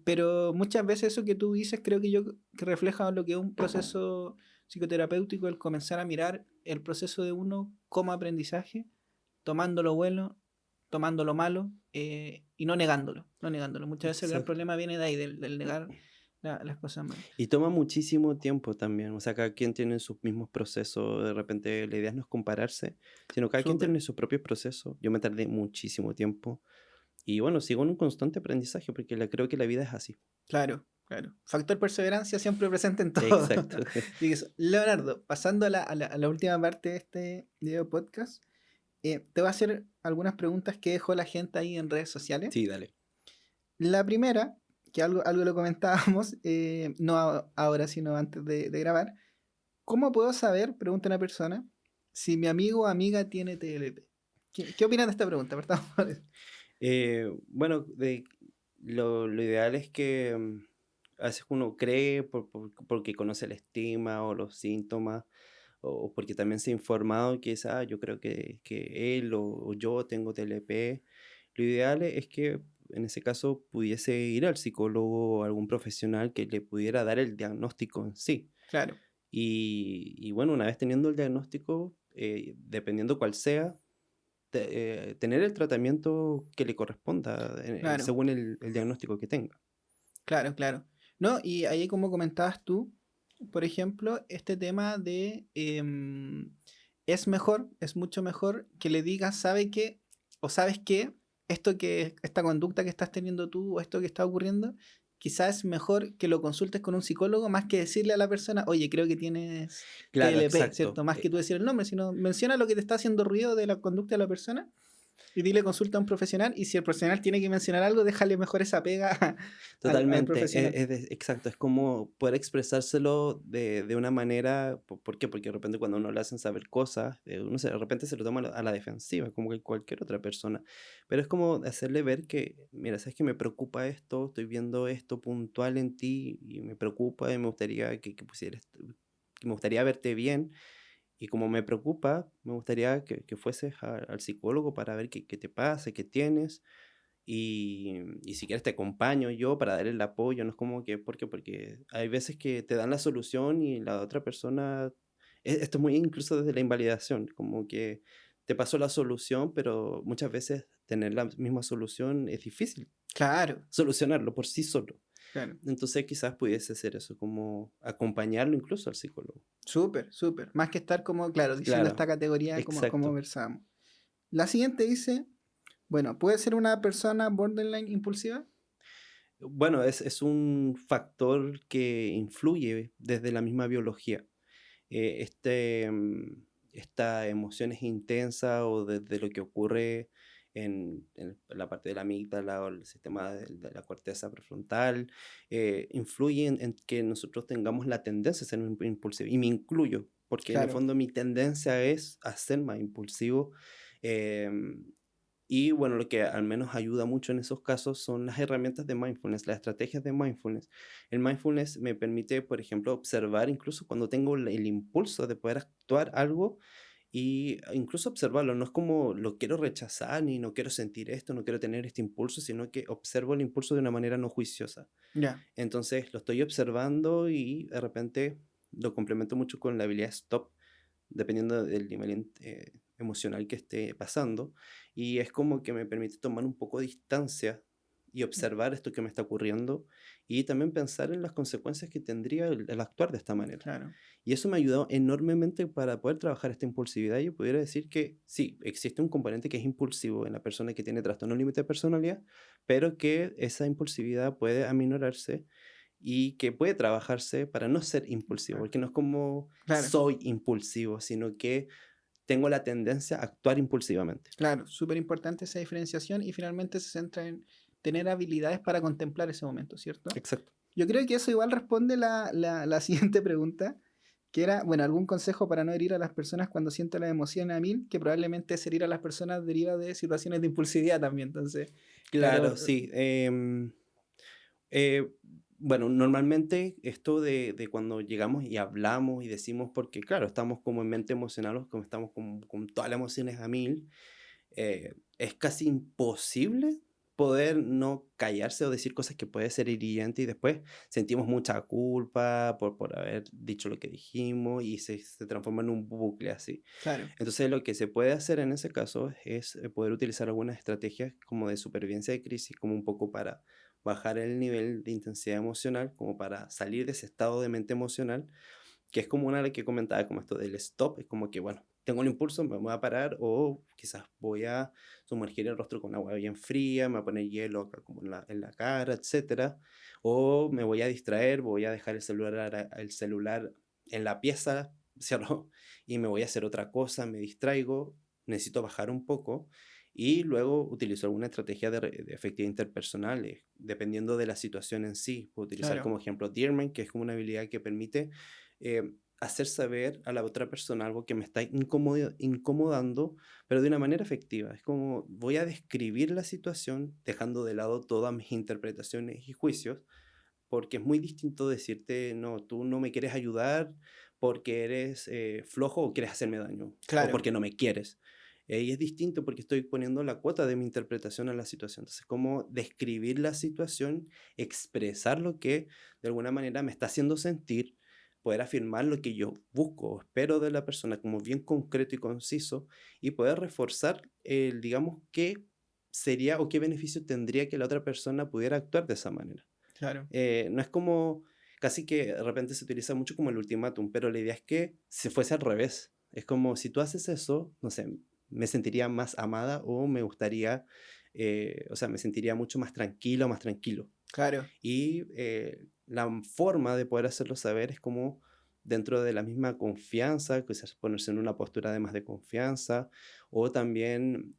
Pero muchas veces eso que tú dices creo que yo que refleja lo que es un proceso psicoterapéutico, el comenzar a mirar el proceso de uno como aprendizaje, tomando lo bueno, tomando lo malo, y no negándolo, no negándolo. Muchas veces el gran Exacto. problema viene de ahí, del negar las cosas malas. Y toma muchísimo tiempo también, o sea, cada quien tiene sus mismos procesos, de repente la idea no es compararse, sino cada quien Súper, tiene sus propios procesos. Yo me tardé muchísimo tiempo y bueno, sigo en un constante aprendizaje porque creo que la vida es así. claro, claro. Factor perseverancia siempre presente en todo. Exacto. Y eso. Leonardo, pasando a la última parte de este video podcast, te voy a hacer algunas preguntas que dejó la gente ahí en redes sociales. Sí, dale. La primera, que algo lo comentábamos, no ahora, sino antes de grabar. ¿Cómo puedo saber, pregunta una persona, si mi amigo o amiga tiene TLP? ¿Qué opinan de esta pregunta? Partamos por eso. Bueno, lo ideal es que a veces uno cree porque conoce el estigma o los síntomas, o porque también se ha informado que es, yo creo que él o yo tengo TLP. Lo ideal es que en ese caso pudiese ir al psicólogo o algún profesional que le pudiera dar el diagnóstico en sí. Claro, Y bueno, una vez teniendo el diagnóstico, dependiendo cuál sea, tener el tratamiento que le corresponda claro, según el diagnóstico que tenga. claro, claro. No, y ahí como comentabas tú, por ejemplo, este tema de es mejor, es mucho mejor que le digas, ¿sabe qué? O sabes qué, esta conducta que estás teniendo tú o esto que está ocurriendo, quizás es mejor que lo consultes con un psicólogo más que decirle a la persona, oye, creo que tienes Claro, TLP, exacto. ¿cierto? Más que tú decir el nombre, sino menciona lo que te está haciendo ruido de la conducta de la persona y dile consulta a un profesional y si el profesional tiene que mencionar algo, déjale mejor esa pega al Totalmente, profesional. exacto, es como poder expresárselo de una manera, ¿por qué? Porque de repente cuando uno le hacen saber cosas, uno de repente se lo toma a la defensiva, como que cualquier otra persona, pero es como hacerle ver que, mira, sabes que me preocupa esto, estoy viendo esto puntual en ti y me preocupa y me gustaría que pusieras, que me gustaría verte bien. Y como me preocupa, me gustaría que fueses al psicólogo para ver qué te pasa, qué tienes. Y si quieres te acompaño yo para dar el apoyo, no es como que, porque hay veces que te dan la solución y la otra persona, esto es muy incluso desde la invalidación, como que te pasó la solución, pero muchas veces tener la misma solución es difícil, Claro, solucionarlo por sí solo. claro. Entonces quizás pudiese ser eso, como acompañarlo incluso al psicólogo. Súper, súper. Más que estar como, claro, diciendo Claro, esta categoría como exacto. versamos. La siguiente dice, bueno, ¿puede ser una persona borderline impulsiva? Bueno, es un factor que influye desde la misma biología. Esta emoción es intensa o desde lo que ocurre en la parte de la amígdala o el sistema de la corteza prefrontal, influye en que nosotros tengamos la tendencia a ser impulsivos. Y me incluyo, porque en el Claro, fondo mi tendencia es a ser más impulsivo. em, y bueno, lo que al menos ayuda mucho en esos casos son las herramientas de mindfulness, las estrategias de mindfulness. El mindfulness me permite, por ejemplo, observar incluso cuando tengo el impulso de poder actuar algo y incluso observarlo. No es como lo quiero rechazar ni no quiero sentir esto, no quiero tener este impulso, sino que observo el impulso de una manera no juiciosa. ya, Entonces lo estoy observando y de repente lo complemento mucho con la habilidad stop, dependiendo del nivel emocional que esté pasando. Y es como que me permite tomar un poco de distancia y observar esto que me está ocurriendo y también pensar en las consecuencias que tendría el actuar de esta manera. claro. Y eso me ha ayudado enormemente para poder trabajar esta impulsividad. Yo pudiera decir que sí, existe un componente que es impulsivo en la persona que tiene trastorno límite de personalidad, pero que esa impulsividad puede aminorarse y que puede trabajarse para no ser impulsivo, Claro, porque no es como claro, soy impulsivo, sino que tengo la tendencia a actuar impulsivamente. claro. Súper importante esa diferenciación y finalmente se centra en tener habilidades para contemplar ese momento, ¿cierto? Exacto. Yo creo que eso igual responde la siguiente pregunta, que era, bueno, algún consejo para no herir a las personas cuando sienten las emociones a mil, que probablemente es herir a las personas deriva de situaciones de impulsividad también. Entonces, claro, Claro, sí. Eh, bueno, normalmente esto de cuando llegamos y hablamos y decimos, porque claro, estamos como en mente emocional, como estamos con todas las emociones a mil, es casi imposible poder no callarse o decir cosas que puede ser hiriente y después sentimos mucha culpa por haber dicho lo que dijimos y se transforma en un bucle así. Claro, Entonces lo que se puede hacer en ese caso es poder utilizar algunas estrategias como de supervivencia de crisis, como un poco para bajar el nivel de intensidad emocional, como para salir de ese estado de mente emocional, que es como una de las que comentaba, como esto del stop, es como que, bueno, tengo un impulso, me voy a parar o quizás voy a sumergir el rostro con agua bien fría, me voy a poner hielo acá como en la cara, etcétera, o me voy a distraer, voy a dejar el celular en la pieza, ¿cierto? Y me voy a hacer otra cosa, me distraigo, necesito bajar un poco y luego utilizo alguna estrategia de efectividad interpersonal, dependiendo de la situación en sí. Puedo utilizar claro, como ejemplo Dearman, que es como una habilidad que permite eh, hacer saber a la otra persona algo que me está incomodando, pero de una manera efectiva. Es como voy a describir la situación dejando de lado todas mis interpretaciones y juicios, porque es muy distinto decirte, no, tú no me quieres ayudar porque eres flojo o quieres hacerme daño, o claro, porque no me quieres. Y es distinto porque estoy poniendo la cuota de mi interpretación a la situación. Entonces, cómo describir la situación, expresar lo que de alguna manera me está haciendo sentir, poder afirmar lo que yo busco o espero de la persona como bien concreto y conciso y poder reforzar, digamos, qué sería o qué beneficio tendría que la otra persona pudiera actuar de esa manera. claro. No es como, casi que de repente se utiliza mucho como el ultimátum, pero la idea es que se fuese al revés. Es como si tú haces eso, no sé, me sentiría más amada o me gustaría, o sea, me sentiría mucho más tranquilo, más tranquilo. Claro, Y la forma de poder hacerlo saber es como dentro de la misma confianza, quizás ponerse en una postura de más de confianza o también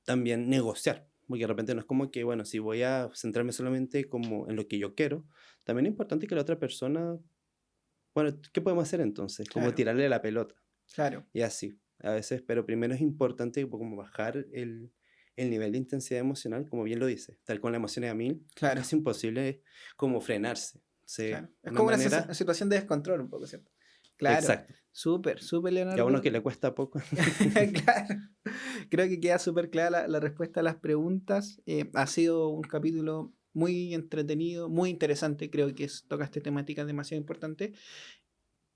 también negociar, porque de repente no es como que, bueno, si voy a centrarme solamente como en lo que yo quiero, también es importante que la otra persona, bueno, ¿qué podemos hacer entonces? Como claro, tirarle la pelota claro, y así, a veces, pero primero es importante como bajar el nivel de intensidad emocional, como bien lo dice, estar con la emoción a mil, es claro, casi imposible como frenarse, ¿sí? claro. Es Una como una manera, situación de descontrol un poco, ¿cierto? Claro, exacto, súper, súper, y a uno Leonardo. que le cuesta poco, Claro, creo que queda súper clara la respuesta a las preguntas. Ha sido un capítulo muy entretenido, muy interesante. Creo que tocaste temáticas demasiado importantes.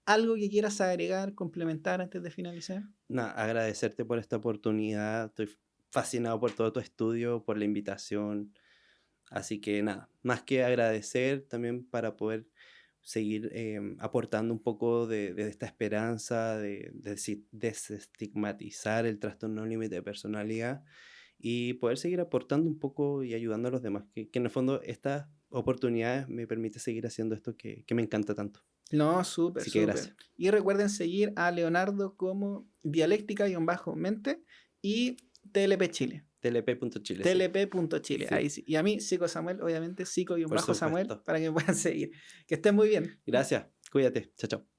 ¿Algo que quieras agregar, complementar antes de finalizar? nada, agradecerte por esta oportunidad, estoy fascinado por todo tu estudio, por la invitación. Así que nada, más que agradecer también para poder seguir aportando un poco de esta esperanza, de desestigmatizar el trastorno límite de personalidad y poder seguir aportando un poco y ayudando a los demás. Que en el fondo estas oportunidades me permite seguir haciendo esto que me encanta tanto. No, súper, Así que súper. gracias. Y recuerden seguir a Leonardo como dialéctica-mente y TLP Chile. tlp.chile, sí, tlp.chile. sí, Ahí sí. Y a mí, Psico Samuel, obviamente, por Psico-Samuel, supuesto. para que me puedan seguir. Que estén muy bien. Gracias, cuídate, chao, chao.